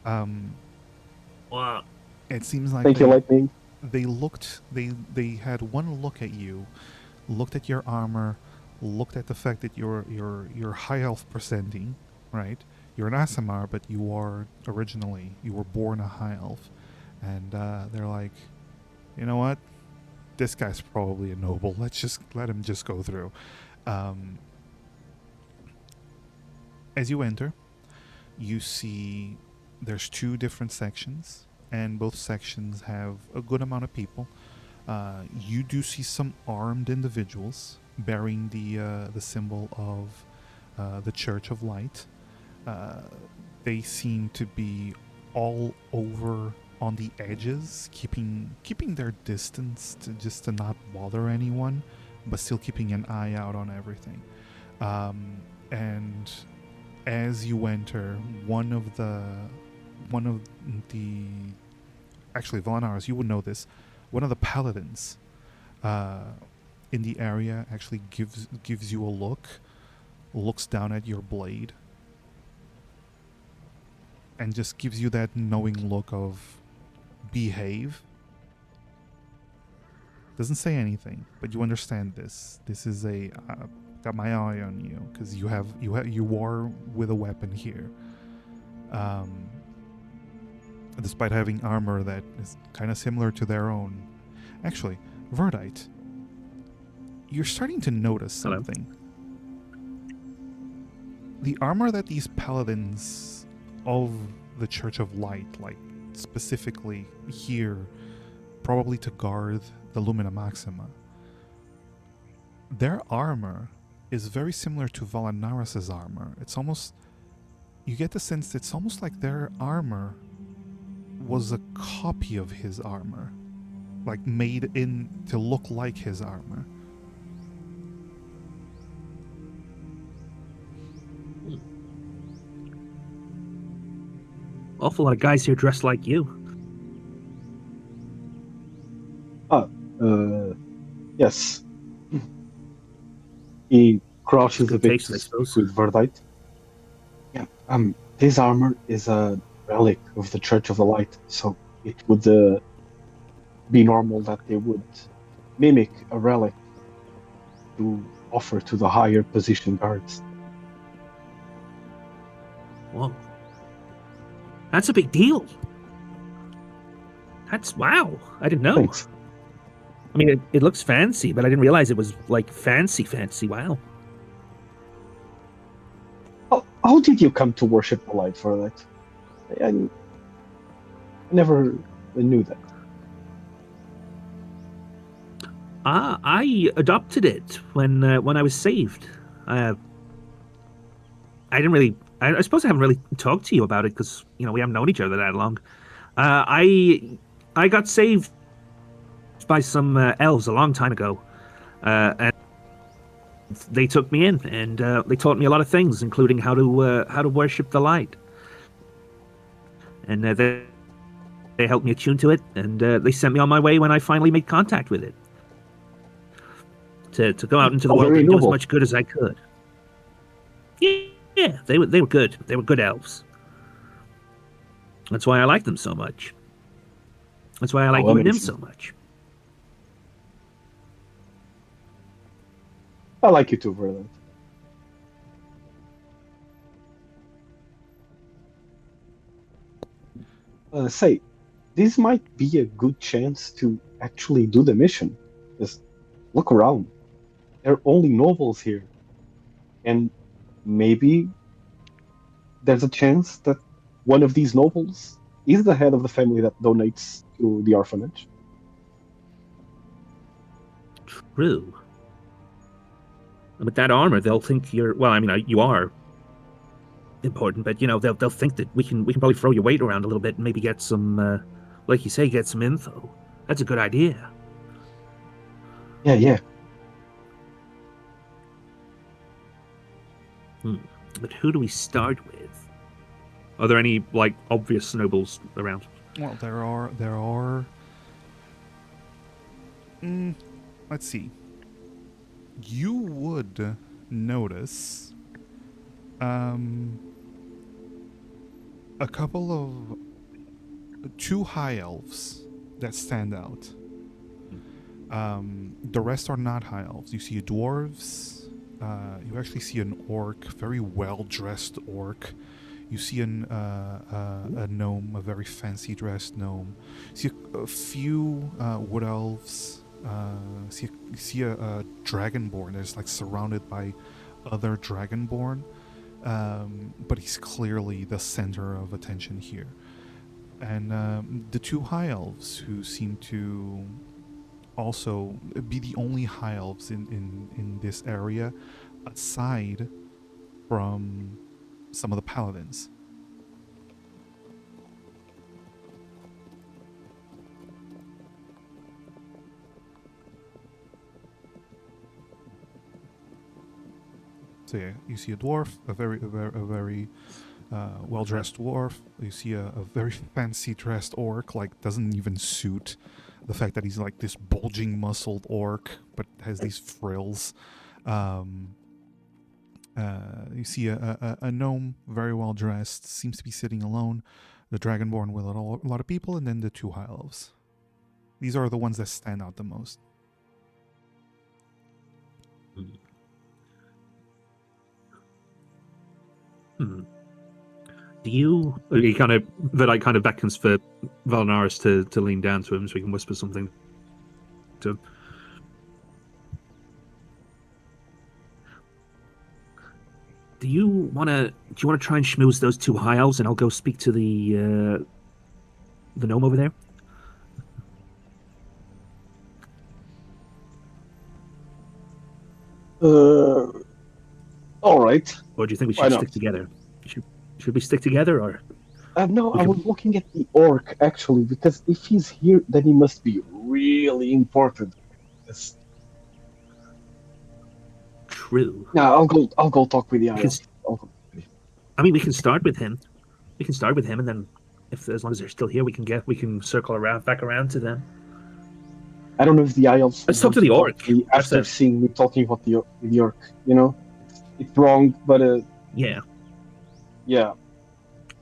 Wow. It seems like Thank you, Lightning. They had one look at you, looked at your armor, looked at the fact that you're high elf presenting, right? You're an Asimar, but you were born a high elf, and they're like, you know what? This guy's probably a noble. Let's just let him just go through. As you enter, you see there's 2 different sections, and both sections have a good amount of people. You do see some armed individuals bearing the symbol of the Church of Light. They seem to be all over on the edges, keeping their distance just to not bother anyone, but still keeping an eye out on everything. And as you enter, one of the actually, Volanaris, you would know this. One of the paladins in the area actually gives you a look, looks down at your blade, and just gives you that knowing look of behave. Doesn't say anything, but you understand this. This is a got my eye on you because you are with a weapon here. Despite having armor that is kind of similar to their own. Actually, Verdite, you're starting to notice something. Hello. The armor that these paladins of the Church of Light, like specifically here, probably to guard the Lumina Maxima, their armor is very similar to Volanaris' armor. It's almost, you get the sense it's almost like their armor was a copy of his armor, like made in to look like his armor. Awful lot of guys here dressed like you. Yes. He crosses a bit taste, I suppose. with Verdite. Yeah, this armor is a relic of the Church of the Light, so it would be normal that they would mimic a relic to offer to the higher position guards. Whoa. That's a big deal. Wow. I didn't know. Thanks. I mean, it looks fancy, but I didn't realize it was like fancy. Wow. How did you come to worship the light for that? I never knew that. I adopted it when I was saved. I didn't really. I suppose I haven't really talked to you about it because we haven't known each other that long. I got saved by some elves a long time ago, and they took me in and they taught me a lot of things, including how to worship the light. And they helped me attune to it, and they sent me on my way when I finally made contact with it to go out into the world and do as much good as I could. Yeah, they were good. They were good elves. That's why I like them so much. That's why I like you and him so much. I like you too, Verland. Say, this might be a good chance to actually do the mission. Just look around. There are only nobles here. And maybe there's a chance that one of these nobles is the head of the family that donates to the orphanage. True. With that armor, they'll think you're... Well, I mean, you are important, but they'll think that we can probably throw your weight around a little bit and maybe get some, like you say, get some info. That's a good idea. Yeah. But who do we start with? Are there any obvious nobles around? Well, there are. Let's see. You would notice a couple of two high elves that stand out. The rest are not high elves. You see dwarves. You actually see an orc, very well dressed orc. You see a gnome, a very fancy dressed gnome. You see a few wood elves. You see a dragonborn that's surrounded by other dragonborn. But he's clearly the center of attention here. And the two high elves who seem to also be the only high elves in this area, aside from some of the paladins. So yeah, you see a dwarf, a very well-dressed dwarf. You see a very fancy dressed orc, doesn't even suit the fact that he's this bulging muscled orc, but has these frills. You see a gnome, very well dressed, seems to be sitting alone. The dragonborn with a lot of people, and then the two high elves. These are the ones that stand out the most. Do you? He kind of beckons for Valnaris to lean down to him so he can whisper something to him. Do you want to try and schmooze those two high elves, and I'll go speak to the gnome over there? All right. Or do you think we should stick together? Should we stick together, or? No, I was looking at the orc actually, because if he's here, then he must be really important. Yes. True. Yeah, I'll go talk with the others. I mean, we can start with him. And then, as long as they're still here, we can circle back around to them. I don't know if the Isles. Let's talk to the orc after seeing me talking about the orc. It's wrong, but yeah. Yeah.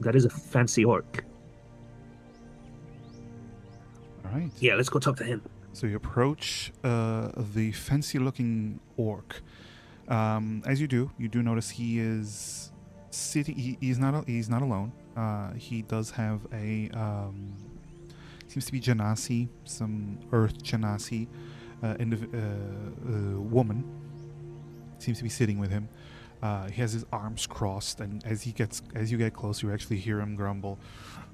That is a fancy orc. All right. Yeah, let's go talk to him. So you approach the fancy-looking orc. As you do notice he is sitting. He's not alone. He does have a seems to be genasi, some earth genasi, woman seems to be sitting with him. He has his arms crossed, and as you get close, you actually hear him grumble,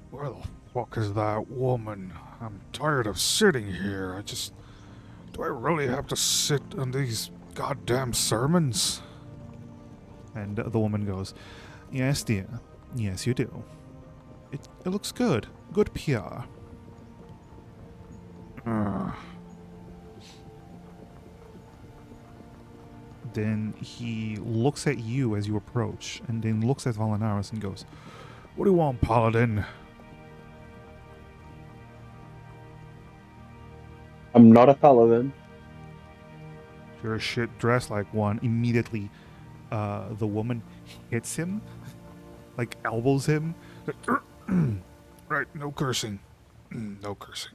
"Where the fuck is that woman? I'm tired of sitting here. Do I really have to sit on these goddamn sermons?" And the woman goes, "Yes, dear. Yes, you do. It looks good. Good PR." Then he looks at you as you approach, and then looks at Valanaris and goes, "What do you want, Paladin?" I'm not a paladin. You're shit dressed like one. Immediately, the woman hits him, elbows him. Right, no cursing. No cursing.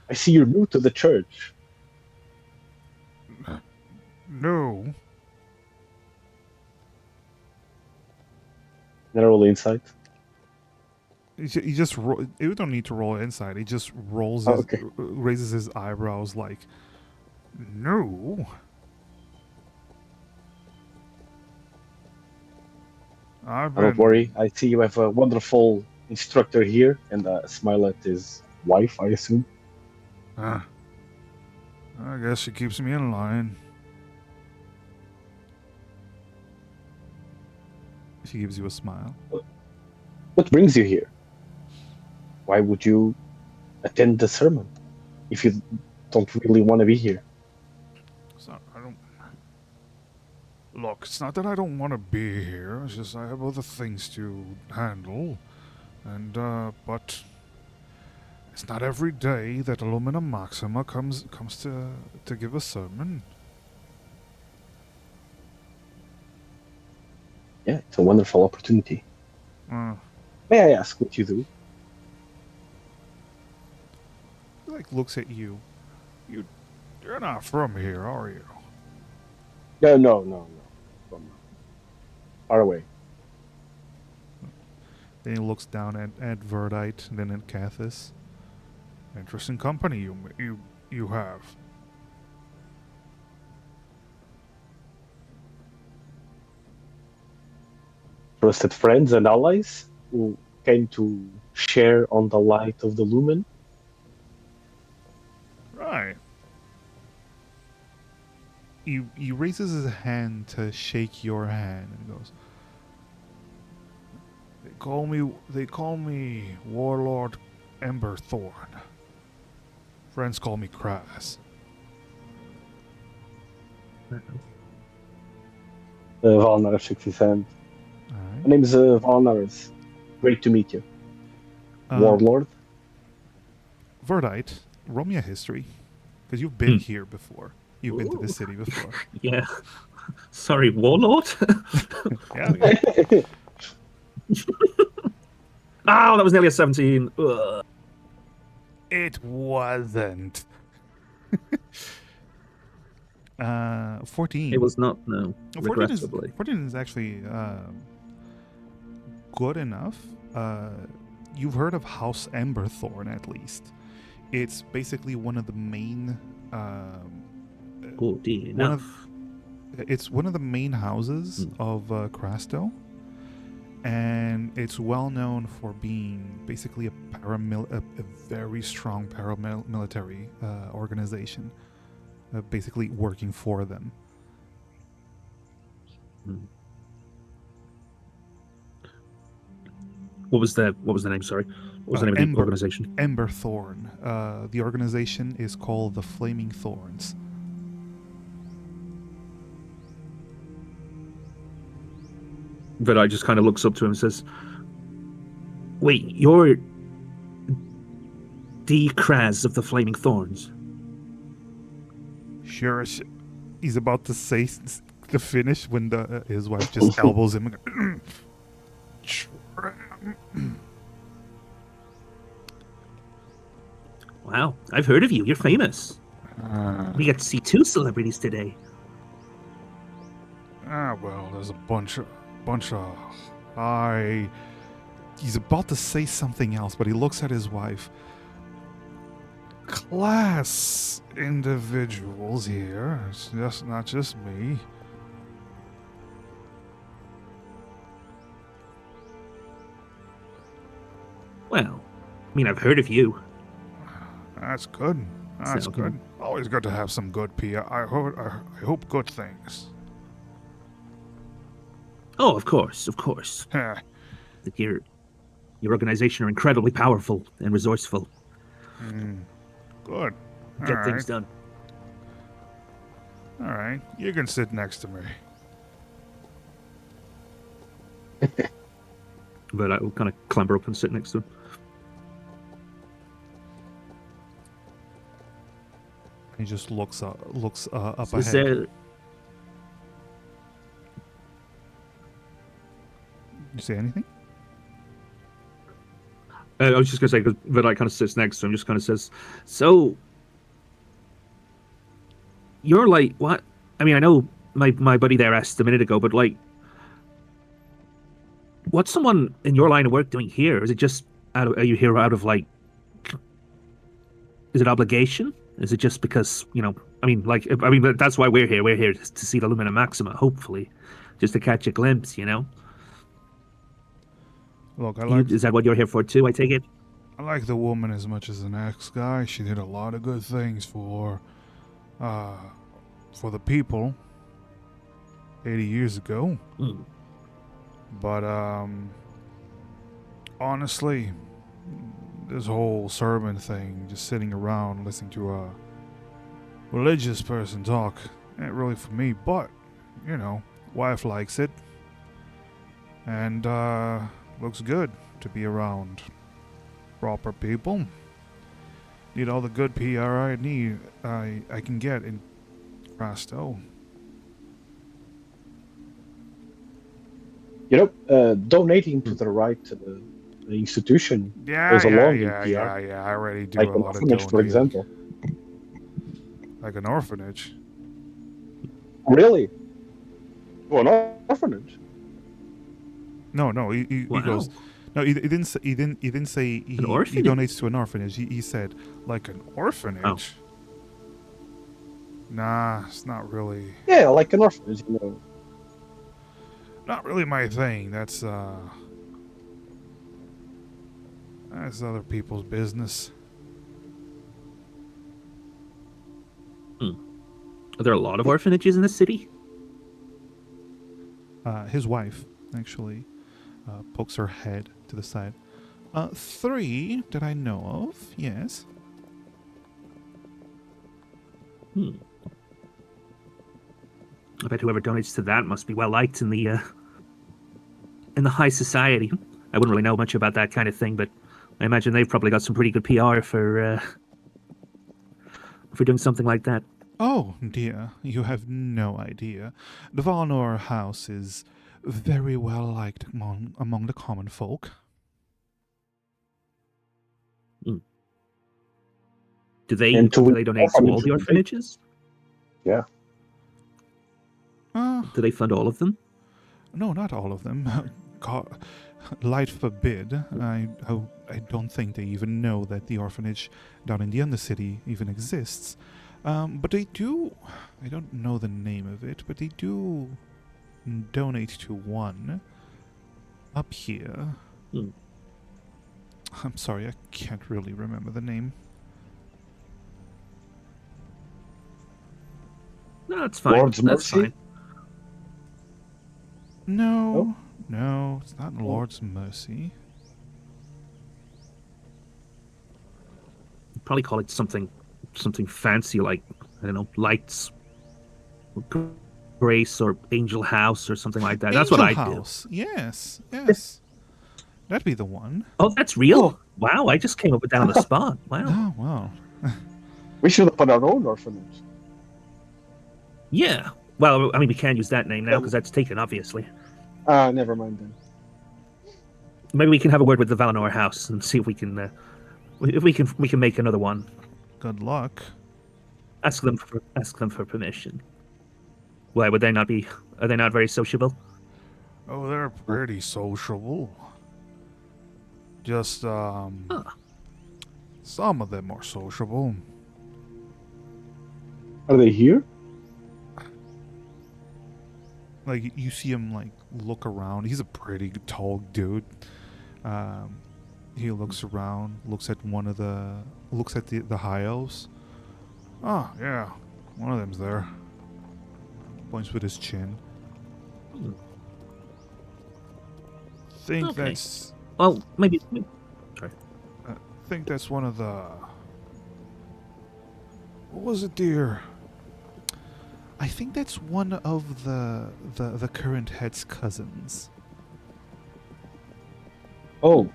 I see you're new to the church. No. Can I roll insight? He just you don't need to roll inside. He just rolls raises his eyebrows like, "No." Don't worry. I see you have a wonderful instructor here, and smile at his wife, I assume. I guess she keeps me in line. He gives you a smile. What brings you here? Why would you attend the sermon if you don't really want to be here? So I don't. Look, it's not that I don't want to be here. It's just I have other things to handle, and but it's not every day that Illumina Maxima comes to give a sermon. Yeah, it's a wonderful opportunity. Uh, May I ask what you do? he like looks at you. You're not from here, are you? No. From far away. Then he looks down at Verdite, then at Cathis. Interesting company you have. Trusted friends and allies who came to share on the light of the lumen. Right. He raises his hand to shake your hand and goes, They call me Warlord Emberthorn. Friends call me Kraz. Valnar shakes his hand. Alright. My name is Valnar. Great to meet you. Warlord. Verdite, roll me a history. Because you've been here before. You've been to the city before. Yeah. Sorry, Warlord? Yeah. Oh, that was nearly a 17. Ugh. It wasn't. 14. It was not, no. 14 Regrettably. is actually good enough. You've heard of House Emberthorn, at least. It's basically one of the main. Good enough. It's one of the main houses of Crasto, and it's well known for being basically a very strong paramilitary organization, basically working for them. What was the name? Sorry, what was the name of the organization? Emberthorn. The organization is called the Flaming Thorns. Vidai just kind of looks up to him and says, "Wait, you're D. Kraz of the Flaming Thorns?" Sure, he's about to say the finish when his wife just elbows him. Wow, I've heard of you. You're famous. We get to see 2 celebrities today. Well, there's a bunch of. He's about to say something else, but he looks at his wife. Class individuals here. It's just not just me. Well, I mean, I've heard of you. That's good. That's So, good. Always good to have some good PR. I hope good things. Oh, of course. Heh. That your organization are incredibly powerful and resourceful. Good. Get things done. All right. You can sit next to me. But I will kind of clamber up and sit next to him. He just looks up Is ahead. there, You say anything? I was just going to say, because Vidai kind of sits next to him, just kind of says, "So, you're like, what? I mean, I know my buddy there asked a minute ago, but like, what's someone in your line of work doing here? Is it just, are you here out of like, is it obligation? Is it just because, but that's why we're here. We're here to see the Lumina Maxima, hopefully, just to catch a glimpse, you know? Look, Is that what you're here for too, I take it? I like the woman as much as the next guy. She did a lot of good things for the people 80 years ago. But honestly, this whole sermon thing, just sitting around listening to a religious person talk, ain't really for me. But you know, wife likes it, and looks good to be around proper people. Need all the good PR I need. I can get in Rasto. Donating to the right institution Yeah, goes yeah, along in yeah, PR. yeah, yeah. I already do Like a an lot of orphanage, for donating. example. Like an orphanage. Really? To an orphanage? No. He Wow. goes. No, he didn't. He didn't say he orphanage? donates to an orphanage. He said like an orphanage. Nah, it's not really. Yeah, like an orphanage, Not really my thing. That's other people's business. Are there a lot of orphanages in the city? His wife actually pokes her head to the side. 3 that I know of. Yes. I bet whoever donates to that must be well liked in the high society. I wouldn't really know much about that kind of thing, but I imagine they've probably got some pretty good PR for doing something like that. Oh dear, you have no idea. The Valnor house is very well liked among the common folk. Do they And to donate to all the orphanages. orphanages? Yeah. Do they fund all of them? No, not all of them. Light forbid. I don't think they even know that the orphanage down in the Undercity even exists. But they do. I don't know the name of it, but they do donate to one up here. I'm sorry, I can't really remember the name. No, that's fine. Lord's That's Mercy? fine. No, it's not Lord's Mercy. You'd probably call it something fancy like, I don't know, Lights, Grace, or Angel House, or something like that. That's what I Angel do. House. Yes. That'd be the one. Oh, that's real? Wow, I just came up with that on the spot. Wow. Oh, wow. We should have put our own orphanage. Yeah. Well, I mean, we can't use that name now because that's taken, obviously. Never mind then. Maybe we can have a word with the Valinor House and see if we can make another one. Good luck. Ask them for permission. Why would they not be? Are they not very sociable? Oh, they're pretty sociable. Just, some of them are sociable. Are they here? Like, you see him, like, look around. He's a pretty tall dude. He looks around, looks at the high elves. Oh, yeah, one of them's there. Points with his chin. Think Okay. that's... Well, maybe. Sorry. think that's one of the... What was it, dear? I think that's one of the current head's cousins. Oh.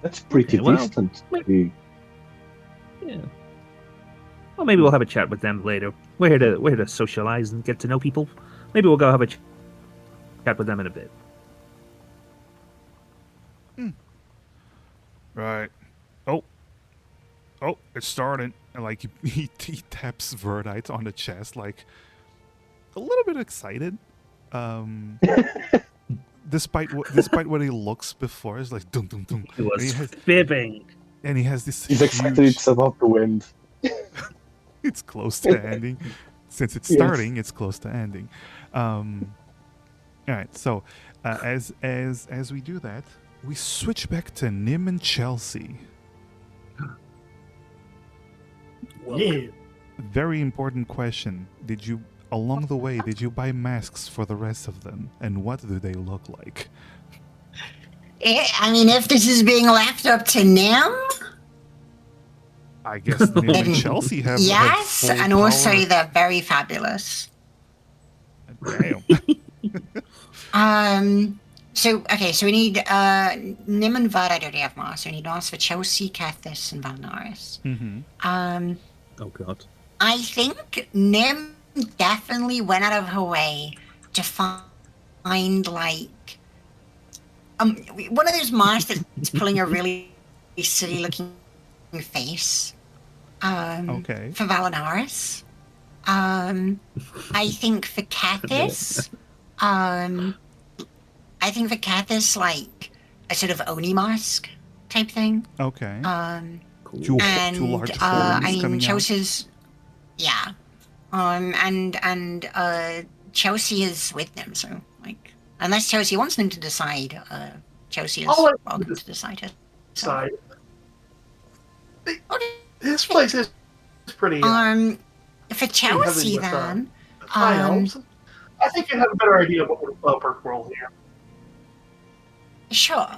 That's pretty Okay, well, distant. Yeah. Well, maybe we'll have a chat with them later. We're here to socialize and get to know people. Maybe we'll go have a chat with them in a bit. Right. Oh, it's starting. And like he taps Verdite on the chest, like a little bit excited. Despite what he looks before, it's like dum dum dum. He was fibbing. And he has this. He's excited it's about to end. It's close to ending. Since it's starting, it's close to ending. All right. So as we do that, we switch back to Nim and Chelsea. Yeah. Very important question. Did you along the way, did you buy masks for the rest of them? And what do they look like? I mean, if this is being left up to Nim, I guess Nim and then Chelsea have yes, full and also power. they're very fabulous. Damn. So we need Nim and Vard. I already have masks. So we need masks for Chelsea, Cathis, and Valnaris. Mm-hmm. Oh god. I think Nim definitely went out of her way to find like one of those masks that's pulling a really silly looking face. Okay. For Valanaris. I think for Cathis, like a sort of Oni mask type thing. Okay. Cool. Two And large horns I mean coming out. Chelsea's, yeah. And Chelsea is with them, so like unless Chelsea wants them to decide, Chelsea is I'll let welcome them to decide it. Side. Okay. This place is pretty. For Chelsea with, then, high elves. I think you have a better idea of what would work well here. sure.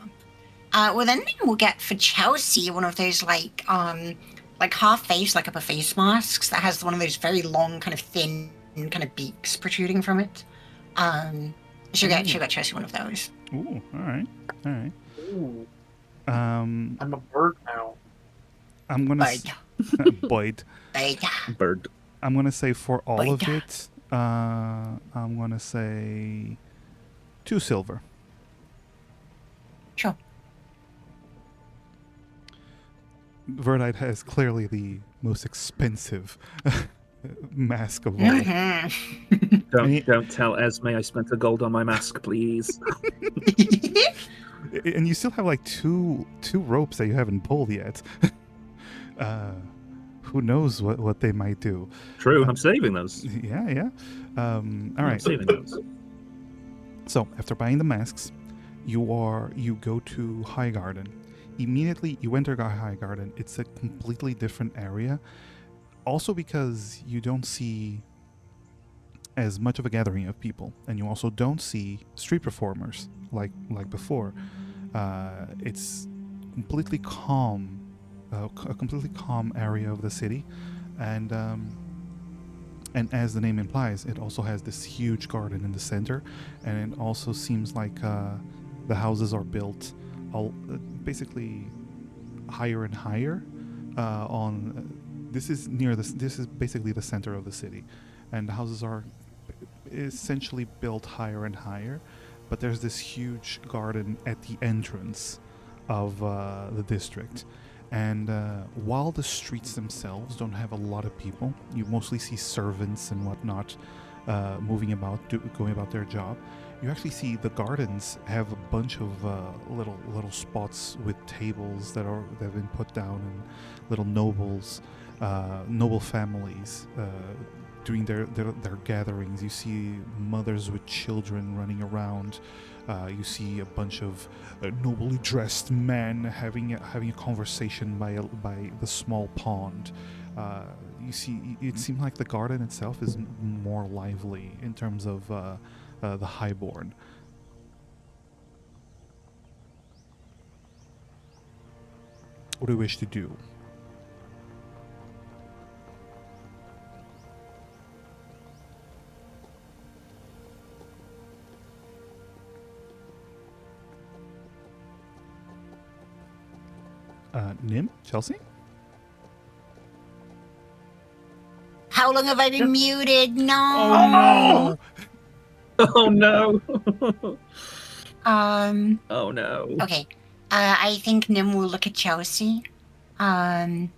Well then we'll get for Chelsea one of those like half face, like upper face masks that has one of those very long, kind of thin, kind of beaks protruding from it. She'll get Chelsea one of those. Ooh, all right. Ooh, I'm I'm a bird now. gonna But Boyd. Bird. I'm gonna say for all of Boyd. it, I'm gonna say 2 silver. Sure. Verdite has clearly the most expensive mask of all. Mhm. Don't tell Esme I spent a gold on my mask, please. And you still have like two ropes that you haven't pulled yet. Who knows what they might do? True, I'm saving those. Yeah. All I'm right. saving those. So after buying the masks, you go to High Garden. Immediately you enter High Garden. It's a completely different area. Also because you don't see as much of a gathering of people, and you also don't see street performers like before. It's completely calm, a completely calm area of the city, and as the name implies, it also has this huge garden in the center, and it also seems like the houses are built basically higher and higher. This is basically the center of the city, and the houses are essentially built higher and higher, but there's this huge garden at the entrance of the district. And while the streets themselves don't have a lot of people, you mostly see servants and whatnot moving about, going about their job. You actually see the gardens have a bunch of little spots with tables that have been put down, and little noble families doing their gatherings. You see mothers with children running around. You see a bunch of nobly dressed men having a conversation by the small pond. You see, it seemed like the garden itself is more lively in terms of the highborn. What do you wish to do? Nim? Chelsea? How long have I been muted? No. Oh, Oh no! Oh no! Okay. I think Nim will look at Chelsea. Do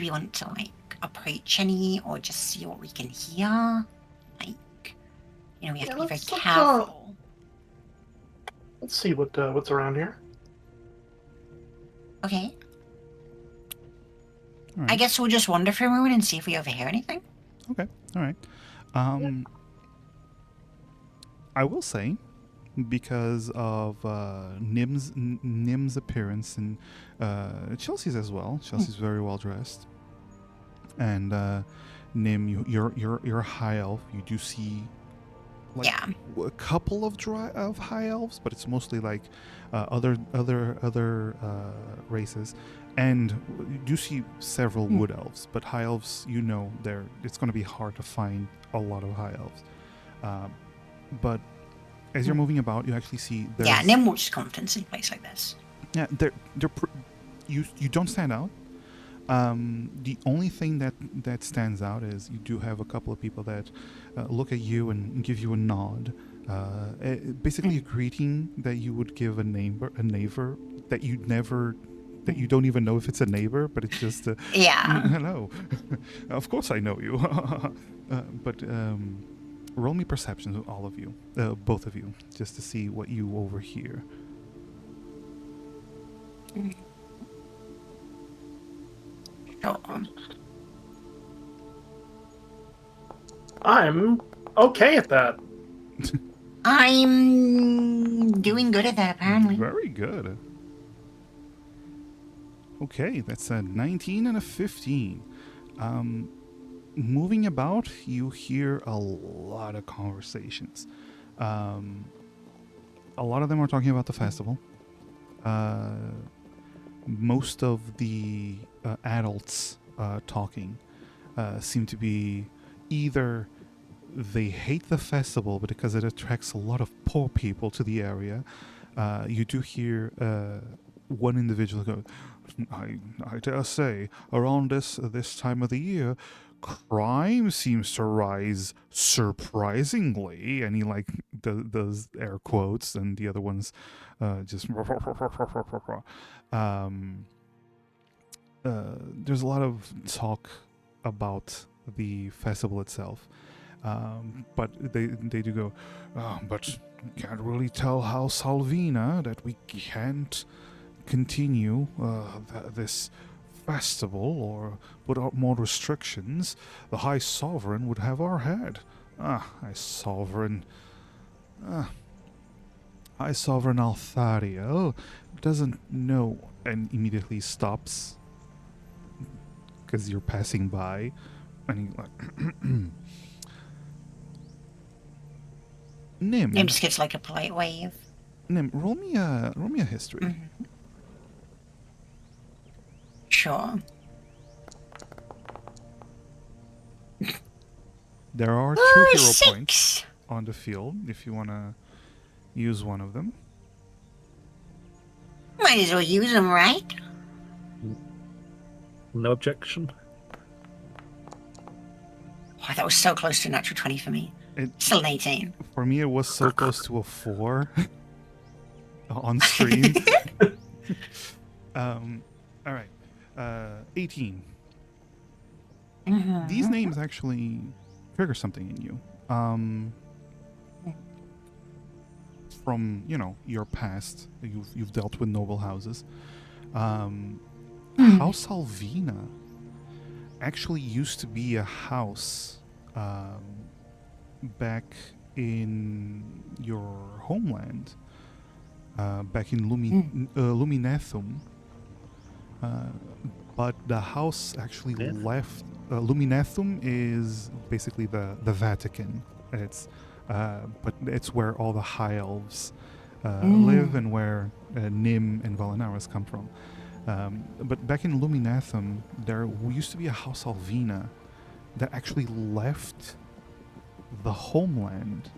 we want to like approach any, or just see what we can hear? Like, we have to be very let's careful. Let's see what's around here. Okay. All right. I guess we'll just wander for a moment and see if we overhear anything. Okay. All right. I will say, because of Nim's appearance and Chelsea's as well. Chelsea's very well dressed, and Nim, you're a high elf. You do see like Yeah. a couple of high elves, but it's mostly like other races, and you do see several wood elves. But high elves, it's going to be hard to find a lot of high elves. But as you're moving about, you actually see there's Yeah, Nim walks confidence in a place like this. yeah you don't stand out. The only thing that stands out is you do have a couple of people that look at you and give you a nod, basically a greeting that you would give a neighbor that that you don't even know if it's a neighbor, but it's just Yeah. hello. Of course I know you. But roll me perceptions, all of you, both of you, just to see what you overhear. Sure. I'm okay at that. I'm doing good at that, apparently. Very good. Okay, that's a 19 and a 15. Moving about, you hear a lot of conversations. A lot of them are talking about the festival. Most of the adults talking seem to be either they hate the festival because it attracts a lot of poor people to the area. You do hear one individual go, I dare say, around this time of the year, crime seems to rise surprisingly, and he like does air quotes, and the other ones just there's a lot of talk about the festival itself, but they do go, but can't really tell how Salvina that we can't continue this festival or put out more restrictions. The High Sovereign would have our head. High Sovereign Althario doesn't know, and immediately stops because you're passing by, and he like Nim just gives like a polite wave. Nim, roll me a history. Mm-hmm. Sure. There are 2 hero 6. points on the field if you want to use one of them. Might as well use them, right? No objection. Oh, that was so close to a natural 20 for me. Still an 18. For me, it was so close to a 4 on stream. All right. 18. Mm-hmm. These names actually trigger something in you. From, your past, you've dealt with noble houses. House Alvina actually used to be a house back in your homeland, back in Luminethum. But the house actually left. Luminethum is basically the Vatican. It's but it's where all the high elves live, and where Nim and Valinaris come from. But back in Luminethum, there used to be a House Alvina that actually left the homeland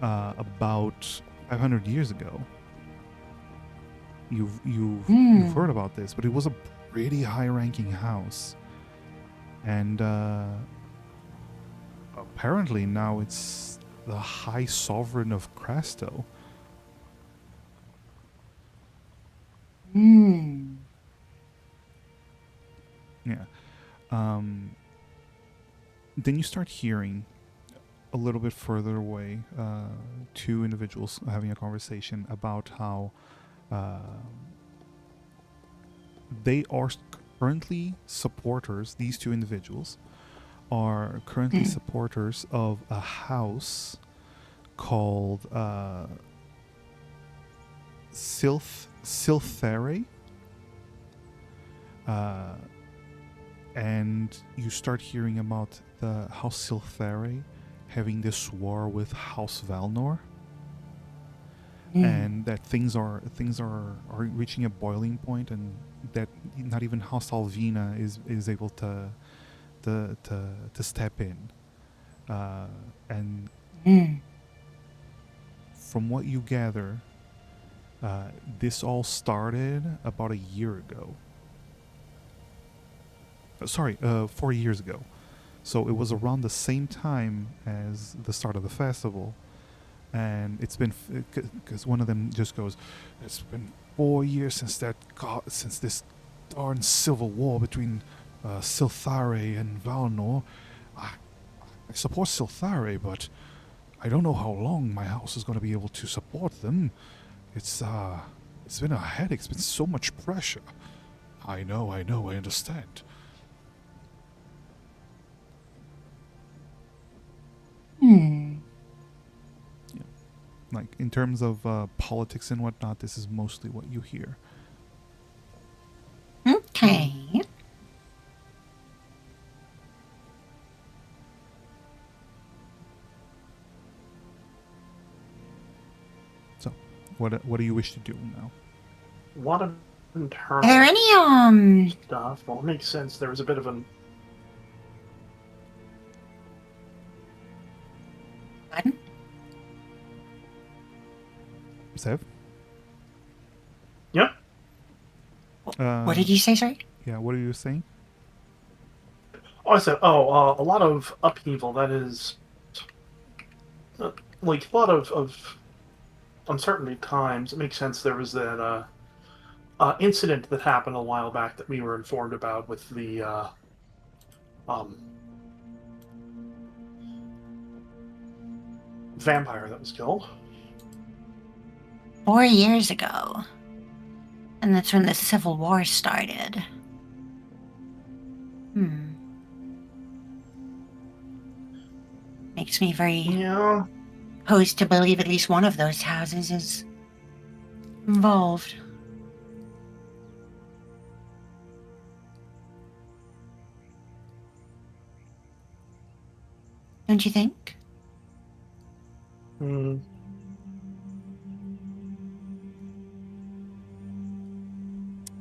about 500 years ago. You've heard about this, but it was a pretty high-ranking house, and apparently now it's the High Sovereign of Crasto. Yeah. Then you start hearing a little bit further away 2 individuals having a conversation about how they are currently supporters. These 2 individuals are currently supporters of a house called Silthere. And you start hearing about the House Silthare having this war with House Valnor, and that things are reaching a boiling point, and that not even House Alvina is able to step in, and from what you gather, this all started about a year ago. Sorry, 4 years ago. So it was around the same time as the start of the festival, and it's been because one of them just goes, "It's been 4 years since this darn civil war between Silthare and Valnor. I support Silthare, but I don't know how long my house is going to be able to support them. It's been a headache. It's been so much pressure. I know, I understand." Yeah. Like, in terms of politics and whatnot, this is mostly what you hear. Okay. So, what do you wish to do now? A lot of Are internal there any stuff. Well, it makes sense. There was a bit of an Pardon? Sev? Yep. What did you say, sorry? Yeah, what are you saying? Oh, I said, a lot of upheaval. That is, like a lot of uncertainty times. It makes sense. There was that incident that happened a while back that we were informed about with the vampire that was killed. 4 years ago. And that's when the Civil War started. Makes me very Yeah. posed to believe at least one of those houses is involved. Don't you think? Mm.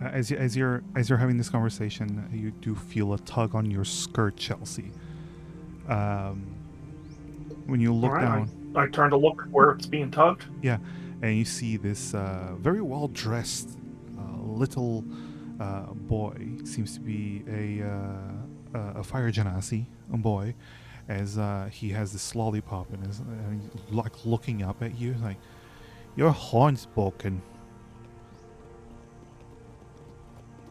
As you're having this conversation, you do feel a tug on your skirt, Chelsea. When you look All right, down, I turn to look where it's being tugged. yeah, and you see this very well dressed little boy. Seems to be a fire genasi, a boy, as he has this lollipop in his, and he's like looking up at you, like, "Your horn's broken."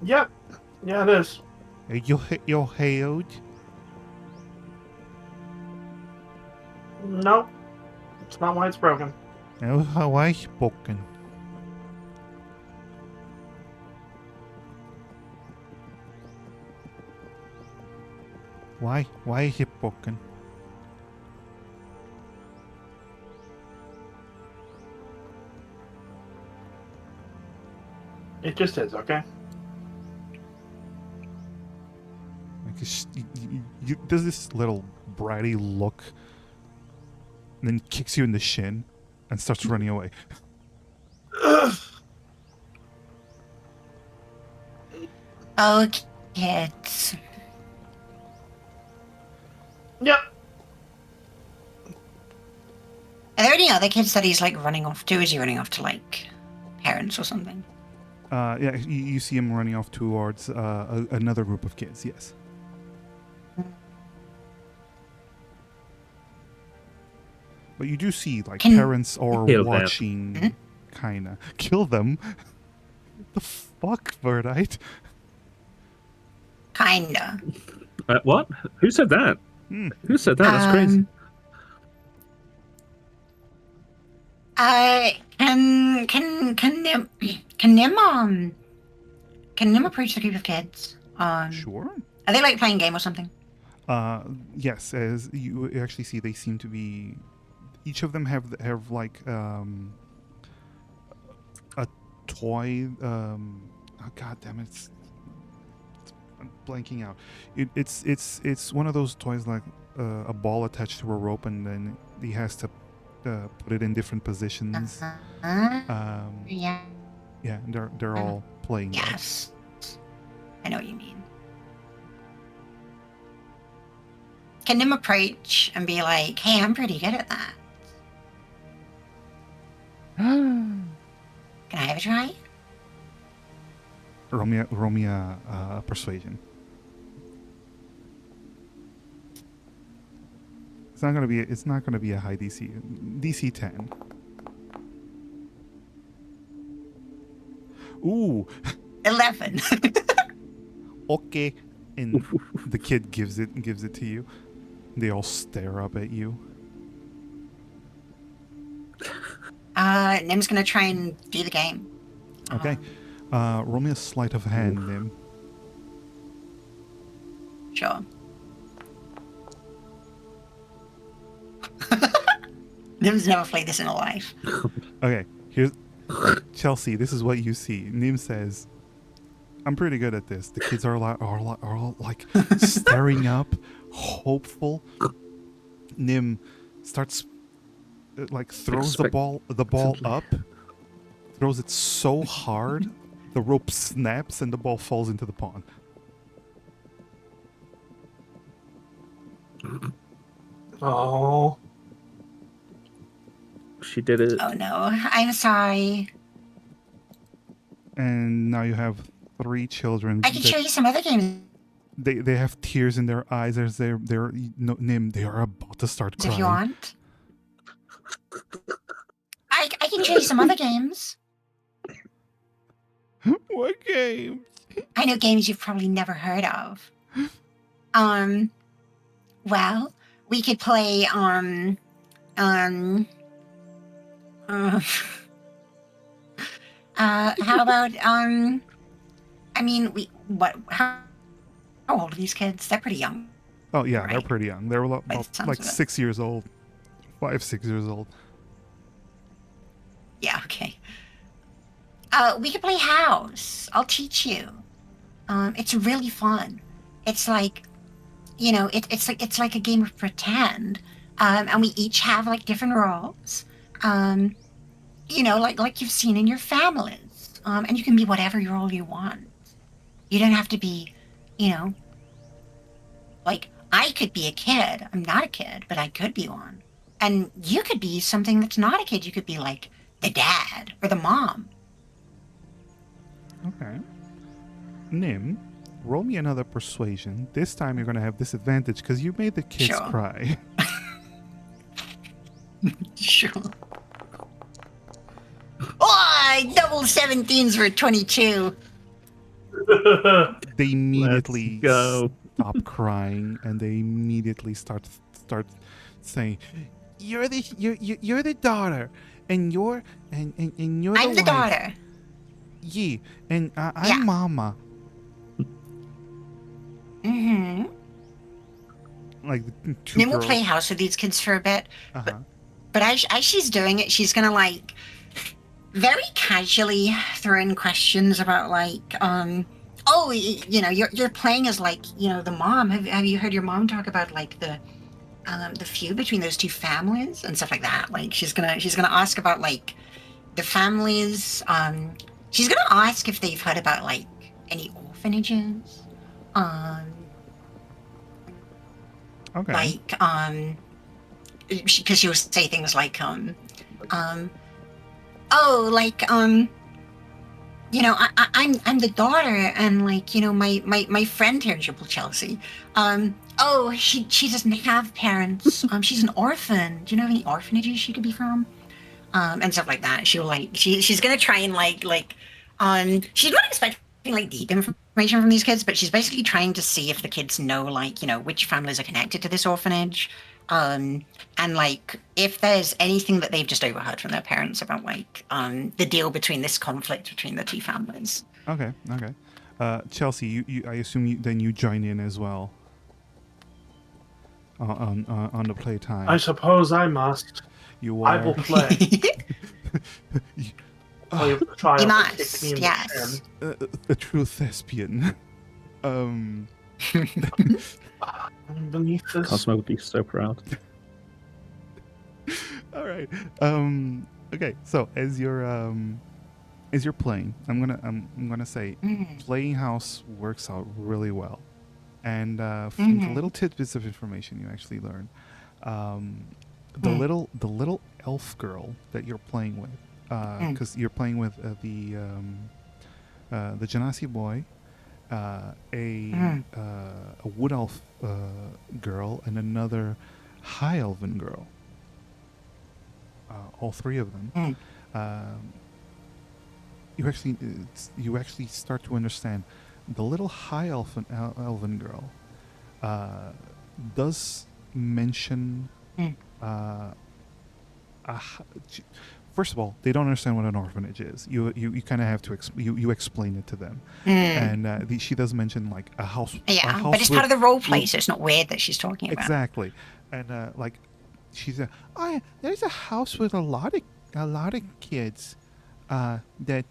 Yep. Yeah, it is. You're hailed. No, it's not why it's broken. Oh, how I spoken. Why? Why is it broken? It just is, okay? Like, does this little bratty look, and then kicks you in the shin, and starts running away. Oh, kids. Yep. Are there any other kids that he's like running off to? Is he running off to like parents or something? Yeah, you see him running off towards another group of kids. Yes. But you do see, like, parents are Kill them. watching, kinda. Kill them? The fuck, Verdite? Kinda. What? Who said that? Who said that? That's crazy. Can Nim approach the group of kids? Sure. Are they like playing a game or something? Yes, as you actually see, they seem to be. Each of them have like a toy. Oh, God damn it! I'm blanking out. It's one of those toys like a ball attached to a rope, and then he has to put it in different positions. Yeah. Yeah, they're all playing that. Yes. I know what you mean. Can Nim approach and be like, hey, I'm pretty good at that. Can I have a try? Roll me a persuasion. It's not gonna be a high DC. DC 10. Ooh. 11. Okay. And the kid gives it to you. They all stare up at you. Nim's gonna try and do the game. Okay. Roll me a sleight of hand, Nim. Sure. Nim's never played this in her life. Okay. Here's Chelsea. This is what you see. Nim says, "I'm pretty good at this." The kids are all like staring up, hopeful. Nim starts throws the ball up, throws it so hard, the rope snaps and the ball falls into the pond. Oh. She did it. Oh no, I'm sorry. And now you have 3 children. I can show you some other games They have tears in their eyes as Nim. They are about to start crying. if you want. I can show you some other games. What game? I know games you've probably never heard of. Well, we could play how about I mean how old are these kids? They're pretty young. Oh yeah, they're Right. pretty young. They're By the sounds like of it. 6 years old, 5-6 years old. Yeah, okay. We could play house. I'll teach you. It's really fun. It's like, it's like a game of pretend. And we each have like different roles. Like you've seen in your families. And you can be whatever role you want. You don't have to be, like I could be a kid. I'm not a kid, but I could be one. And you could be something that's not a kid. You could be like the dad or the mom. Okay. Nim, roll me another persuasion. This time you're going to have disadvantage because you made the kids Sure. cry. Sure. Oh, double 17s for 22. They immediately Let's go. stop crying and they immediately start saying, "You're the daughter, and you're the I'm the wife. daughter. Yeah, and I'm Yeah. mama." Mm-hmm. Like the two Then we'll girls. play house with these kids for a bit. Uh-huh. But as she's doing it, she's gonna like very casually throw in questions about like, you're playing as like, the mom. Have you heard your mom talk about like the feud between those two families and stuff like that? Like she's gonna ask about like the families. She's gonna ask if they've heard about like any orphanages. Okay. Like because she'll say things like I'm the daughter, and like my friend here, Chelsea, she doesn't have parents. She's an orphan. Do you know any orphanages she could be from? And stuff like that. She'll like she's gonna try and she's not expecting like deep information from these kids, but she's basically trying to see if the kids know which families are connected to this orphanage, and like if there's anything that they've just overheard from their parents about the deal between this conflict between the two families. Okay. Chelsea, you I assume then you join in as well on the playtime. I suppose I must. You are. I will play. Play with the child You that kicked must, me in the yes. shin. A true thespian. Um, Beneath this. Cosmo would be so proud. all right. Okay. So as you're playing, I'm gonna say playing house works out really well, and from the little tidbits of information you actually learn, the little elf girl that you're playing with, because you're playing with the Genasi boy, a wood elf girl, and another high elven girl. All three of them. You actually start to understand the little high elven girl does mention. First of all, they don't understand what an orphanage is. You kind of have to you explain it to them, and she does mention like a house. Yeah, a house but it's with- part of the role play, so it's not weird that she's talking about. Exactly, and like she said, "Oh, there's a house with a lot of kids that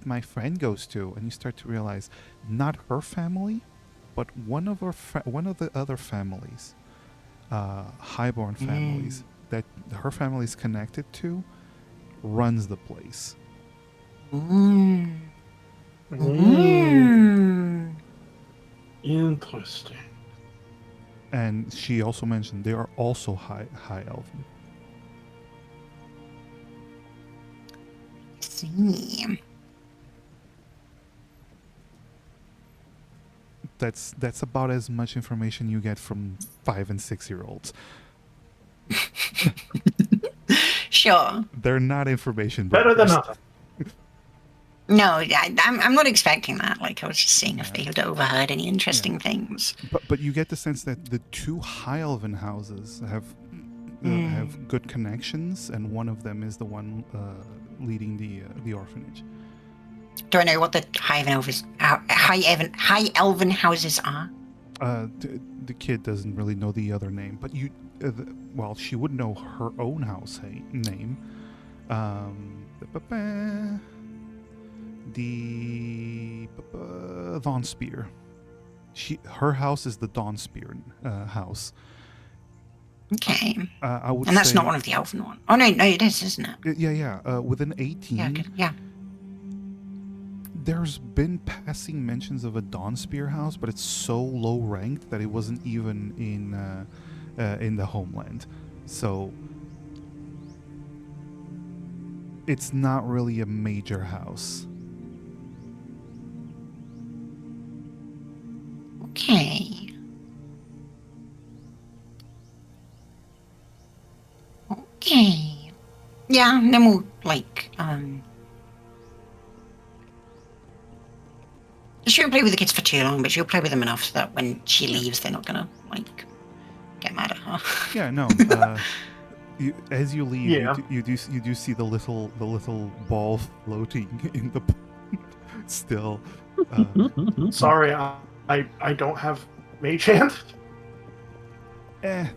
my friend goes to," and you start to realize not her family, but one of the other families, highborn families that her family is connected to, runs the place. Interesting. And she also mentioned they are also high elven. See. That's about as much information you get from 5 and 6-year-olds. Sure. They're not information Better than brokers. nothing. No, I'm not expecting that. Like, I was just seeing if they had overheard any interesting things. But you get the sense that the two high elven houses have good connections, and one of them is the one leading the orphanage. Do I know what the high elven houses are? The kid doesn't really know the other name, but well, she would know her own house name. The Dawn Spear. Her house is the Dawn Spear house. Okay. I would And that's say, not one of the elven ones. Oh, no, it is, isn't it? Yeah. Within 18. Yeah, good. Yeah. There's been passing mentions of a Dawn Spear house, but it's so low ranked that it wasn't even in the homeland. So it's not really a major house. Okay. Okay. Yeah, then we'll, like, she won't play with the kids for too long, but she'll play with them enough so that when she leaves, they're not gonna, like, get mad at her. Yeah, no. As you leave, Yeah. you do see the little ball floating in the still. Sorry, I don't have mage hand. They're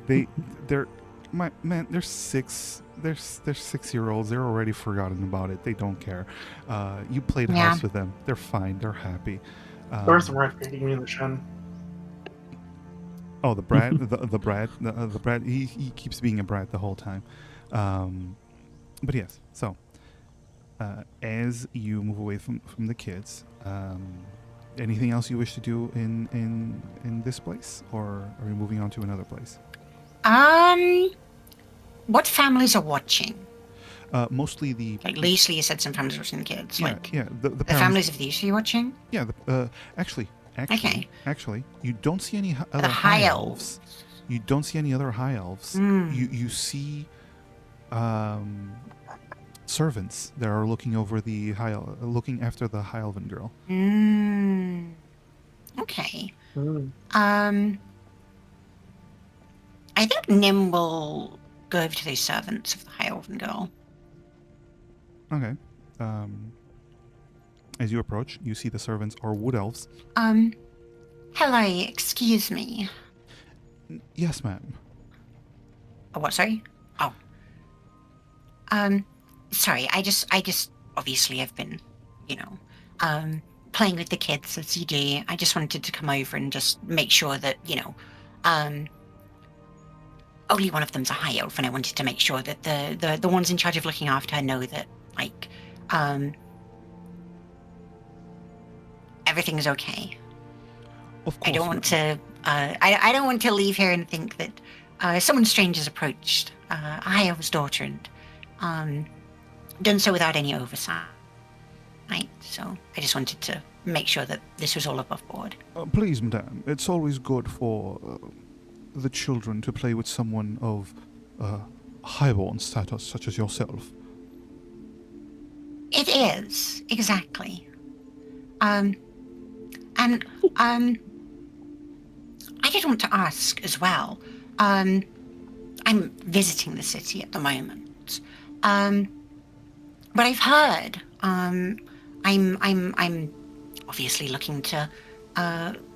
they're 6-year-olds. They're already forgotten about it. They don't care. You played Yeah. house with them. They're fine. They're happy. Where's the ref beating me in the shin? Oh, the brat, the brat, the brat. He keeps being a brat the whole time. But yes. So, as you move away from the kids, anything else you wish to do in this place, or are you moving on to another place? What families are watching? Mostly the Like, Leasley, you said some families are watching the kids. yeah, Like, yeah. The the parents, families of these are you watching? Yeah. Actually, Okay. you don't see any other high high elves. elves. You don't see any other high elves. Mm. You see servants that are looking over looking after the high elven girl. Okay. Hmm. I think Nim will go over to those servants of the High Elven girl. Okay. As you approach, you see the servants are wood elves. Hello, excuse me. Yes, ma'am. Oh, what, sorry? Oh. Sorry, I just, obviously I've been, playing with the kids as you do. I just wanted to come over and just make sure that, only one of them's a high elf, and I wanted to make sure that the ones in charge of looking after her know that, like, everything's okay. Of course. I don't want to. I don't want to leave here and think that someone strange has approached a high elf's daughter and done so without any oversight. Right. So I just wanted to make sure that this was all above board. Please, madame, it's always good for the children to play with someone of highborn status, such as yourself. It is, exactly. And I did want to ask as well. I'm visiting the city at the moment. But I've heard. I'm obviously looking to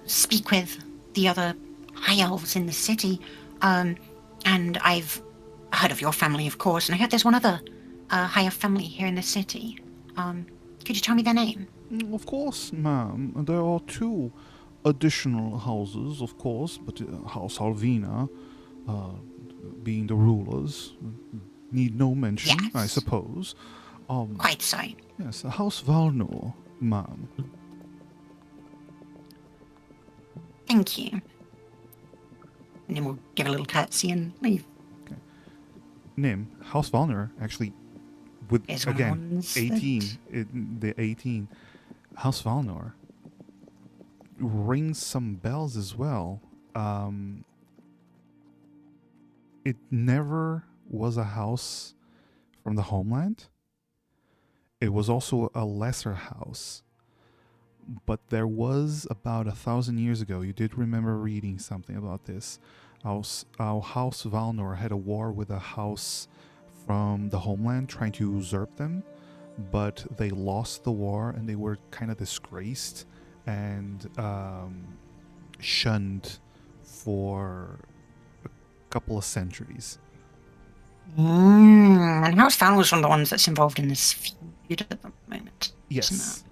speak with the other high elves in the city. And I've heard of your family, of course, and I heard there's one other high elf family here in the city. Could you tell me their name? Of course, ma'am. There are two additional houses, of course, but House Alvina, being the rulers, need no mention, Yes. I suppose. Quite so. Yes, House Valnor, ma'am. Thank you. And then we'll give a little curtsy and leave. Nim, House Valnor, actually, with, Is one again, of ones 18, that- the 18, House Valnor rings some bells as well. It never was a house from the homeland. It was also a lesser house. But there was about 1,000 years ago, you did remember reading something about this. Our House Valnor had a war with a house from the homeland trying to usurp them, but they lost the war and they were kind of disgraced and shunned for a couple of centuries. And House Val was one of the ones that's involved in this feud at the moment. Yes.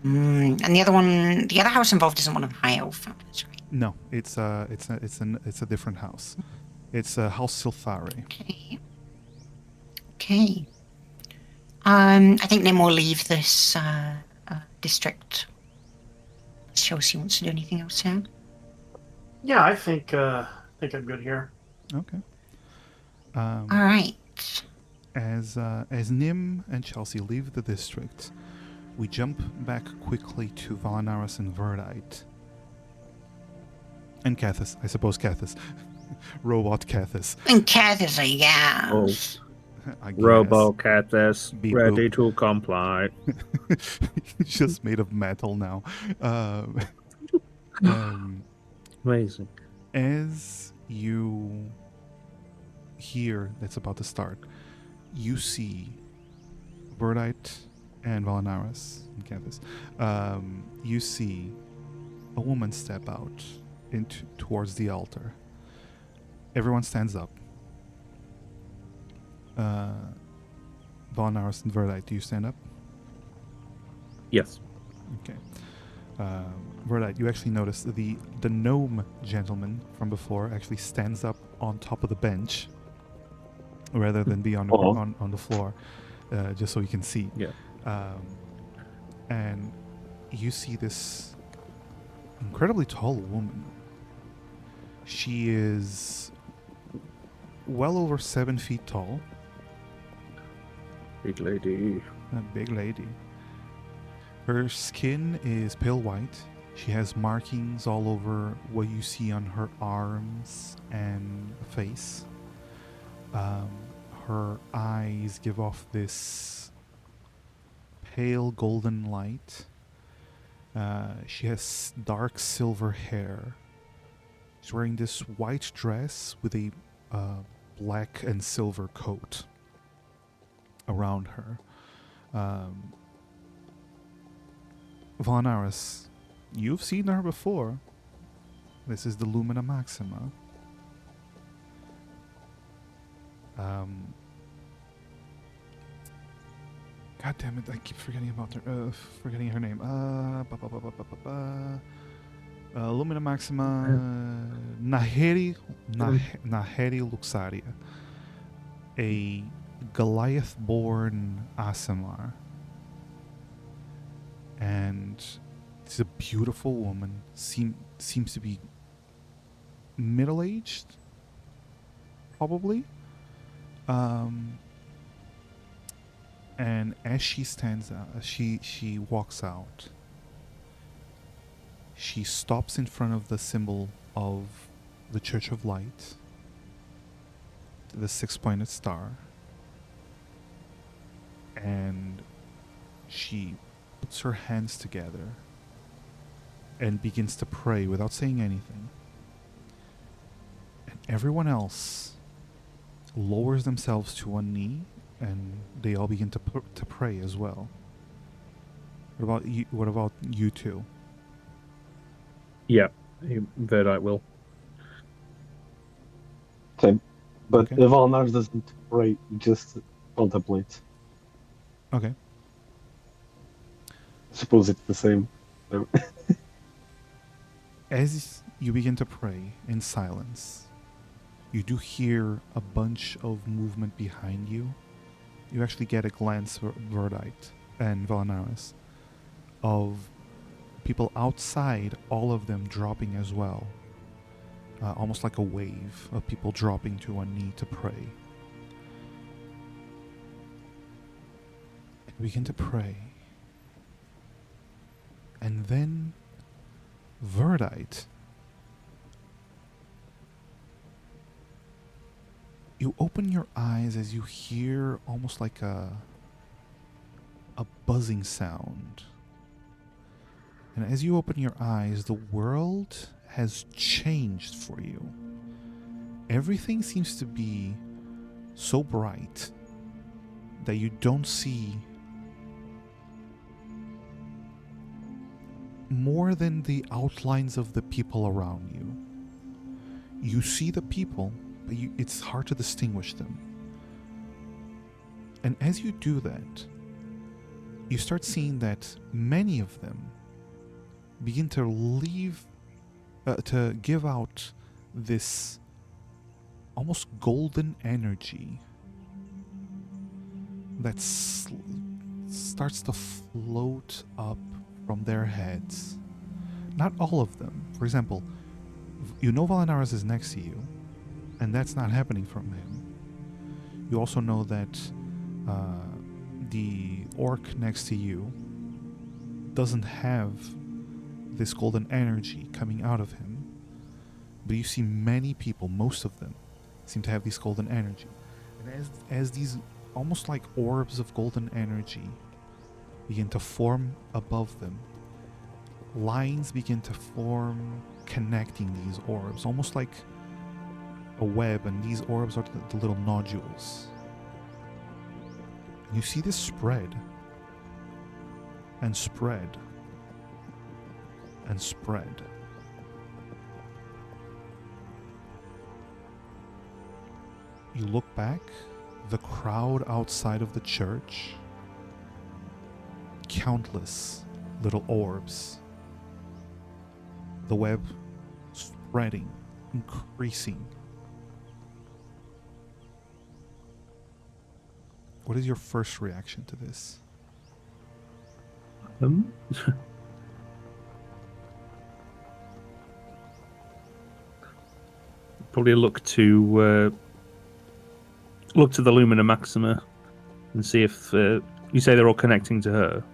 And the other house involved isn't one of the high elf families, right? No, it's a different house. It's a House Silthari. Okay. I think Nim will leave this district. Chelsea wants to do anything else here. Yeah, I think I'm good here. Okay. All right. As Nim and Chelsea leave the district, we jump back quickly to Valanaris and Verdite. And Cathis, I suppose Cathis. Robot Cathis. And Cathis, I guess. I guess. Robo-Cathis, Beep ready boop. to comply. Just made of metal now. Amazing. As you hear that's about to start, you see Verdite and Valanaris and Cathis. You see a woman step out towards the altar. Everyone stands up. Valanaris and Verdite, do you stand up? Yes. Okay. Verdite, you actually notice the gnome gentleman from before actually stands up on top of the bench rather than be on the floor, just so you can see. Yeah. And you see this incredibly tall woman. She is well over 7 feet tall. Big lady. A big lady. Her skin is pale white. She has markings all over what you see on her arms and face. Her eyes give off this pale golden light. She has dark silver hair. She's wearing this white dress with a black and silver coat around her. Valanaris, you've seen her before. This is the Lumina Maxima. God damn it! I keep forgetting about her. Forgetting her name. Lumina Maxima. Naheri Luxaria. A Goliath-born Asimar. And she's a beautiful woman. Seems to be middle-aged, probably. And as she stands out, she walks out. She stops in front of the symbol of the Church of Light, the six-pointed star, and she puts her hands together and begins to pray without saying anything. And everyone else lowers themselves to one knee, and they all begin to pray as well. What about you two? Yeah, Verdite will. Okay. But Okay. Valnar doesn't pray, he just contemplates. Okay. I suppose it's the same. So, As you begin to pray in silence, you do hear a bunch of movement behind you. You actually get a glance, Verdite and Valanaris, of people outside, all of them dropping as well. Almost like a wave of people dropping to one knee to pray. And begin to pray. And then Verdite, you open your eyes as you hear almost like a buzzing sound. And as you open your eyes, the world has changed for you. Everything seems to be so bright that you don't see more than the outlines of the people around you. You see the people, but it's hard to distinguish them. And as you do that, you start seeing that many of them begin to give out this almost golden energy that starts to float up from their heads. Not all of them. For example, you know Valanaris is next to you, and that's not happening from him. You also know that the orc next to you doesn't have this golden energy coming out of him. But you see many people, most of them, seem to have this golden energy. And as these almost like orbs of golden energy begin to form above them, lines begin to form connecting these orbs, almost like a web, and these orbs are the little nodules. And you see this spread and spread and spread. You look back, the crowd outside of the church, countless little orbs. The web spreading, increasing. What is your first reaction to this? Probably look to the Lumina Maxima and see if you say they're all connecting to her.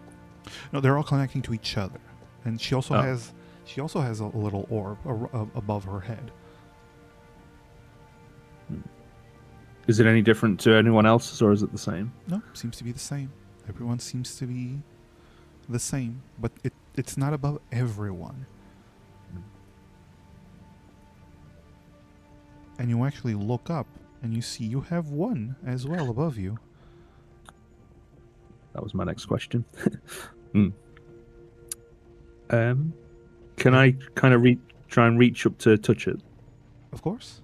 No, they're all connecting to each other, and she also Oh. has a little orb above her head. Is it any different to anyone else's, or is it the same? No, seems to be the same. Everyone seems to be the same, but it's not above everyone. And you actually look up and you see you have one as well above you. That was my next question. Can I kind of try and reach up to touch it? Of course.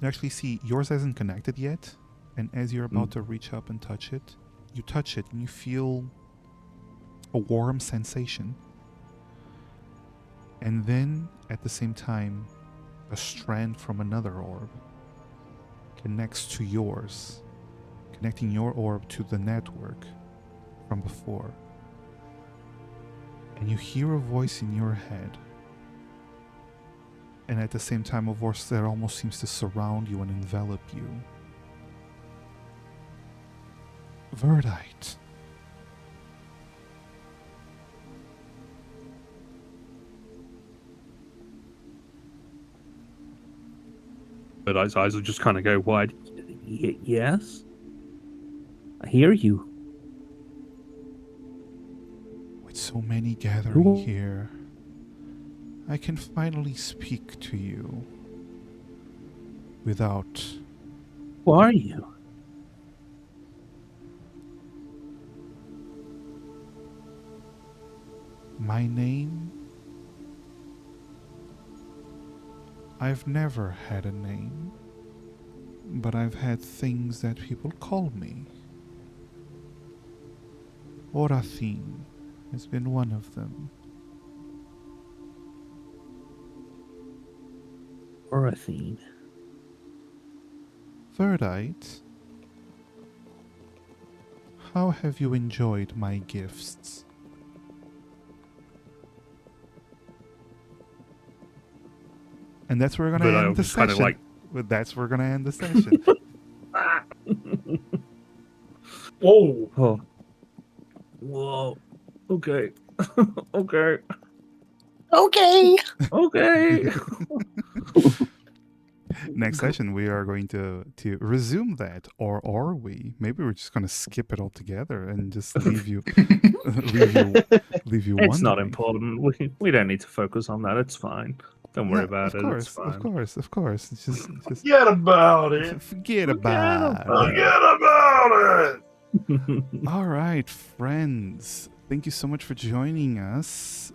You actually see yours hasn't connected yet, and as you're about to reach up and touch it, you touch it and you feel a warm sensation. And then, at the same time, a strand from another orb connects to yours, connecting your orb to the network from before. And you hear a voice in your head. And at the same time, a voice that almost seems to surround you and envelop you. Verdite. But his eyes will just kind of go wide. Yes? I hear you. With so many gathering Who- here, I can finally speak to you without Who are you? my name. I've never had a name, but I've had things that people call me. Orathin has been one of them. Orathine. Verdite, how have you enjoyed my gifts? And that's where we're going to But end the just kind of session. like, That's where we're going to end the session. Whoa. oh. Whoa. Okay. Okay. Okay. Okay. Next session, we are going to resume that, or are we? Maybe we're just going to skip it altogether and just leave you, leave you It's not wondering. important. We don't need to focus on that. It's fine. Don't worry No, about of it. It's course, fine. of course. It's just Forget about it. forget about it. Forget about it. All right, friends. Thank you so much for joining us.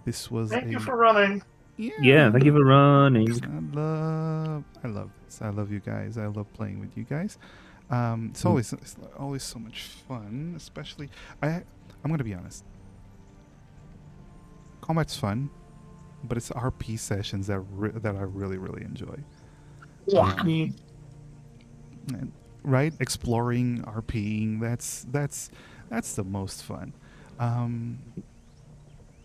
This was Thank you for running. Yeah, thank you for running. I love this. I love you guys. I love playing with you guys. It's always so much fun. Especially, I'm gonna be honest. Combat's fun, but it's RP sessions that I really enjoy. Yeah. And, right, exploring, RPing. That's the most fun.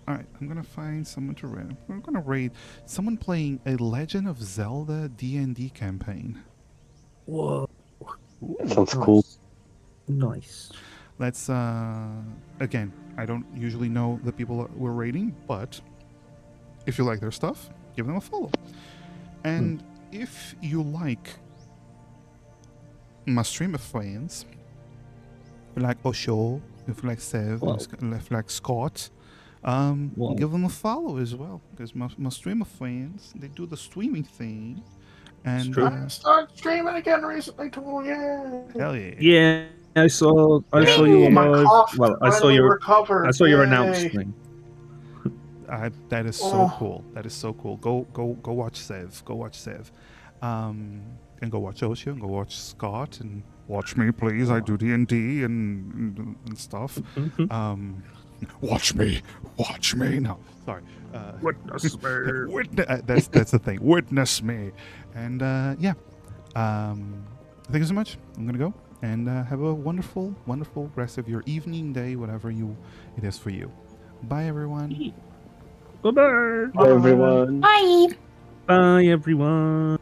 All right, I'm gonna find someone to raid. We're gonna raid someone playing a Legend of Zelda D&D campaign. Whoa. That sounds cool. Nice. Let's again, I don't usually know the people we're raiding, but if you like their stuff, give them a follow. And if you like my streamer friends, if you like Osho, if you like Sev, Whoa. if you like Scott, Whoa. give them a follow as well, because my streamer friends, they do the streaming thing, and true. I started streaming again recently too. Yeah. hell yeah. Yeah, I saw Ooh, your my live. cough Well, finally recovered. I saw your Yay. announcement. That is so Oh. cool. That is so cool. Go watch Sev. Go watch Sev, and go watch Osho, and go watch Scott, and watch me, please. I do D&D and stuff. Watch me. No, sorry. Witness me. That's the thing. Witness me. And yeah. Thank you so much. I'm gonna go and have a wonderful rest of your evening, day, whatever it is for you. Bye, everyone. Bye-bye. Bye, everyone. Bye. Bye, everyone.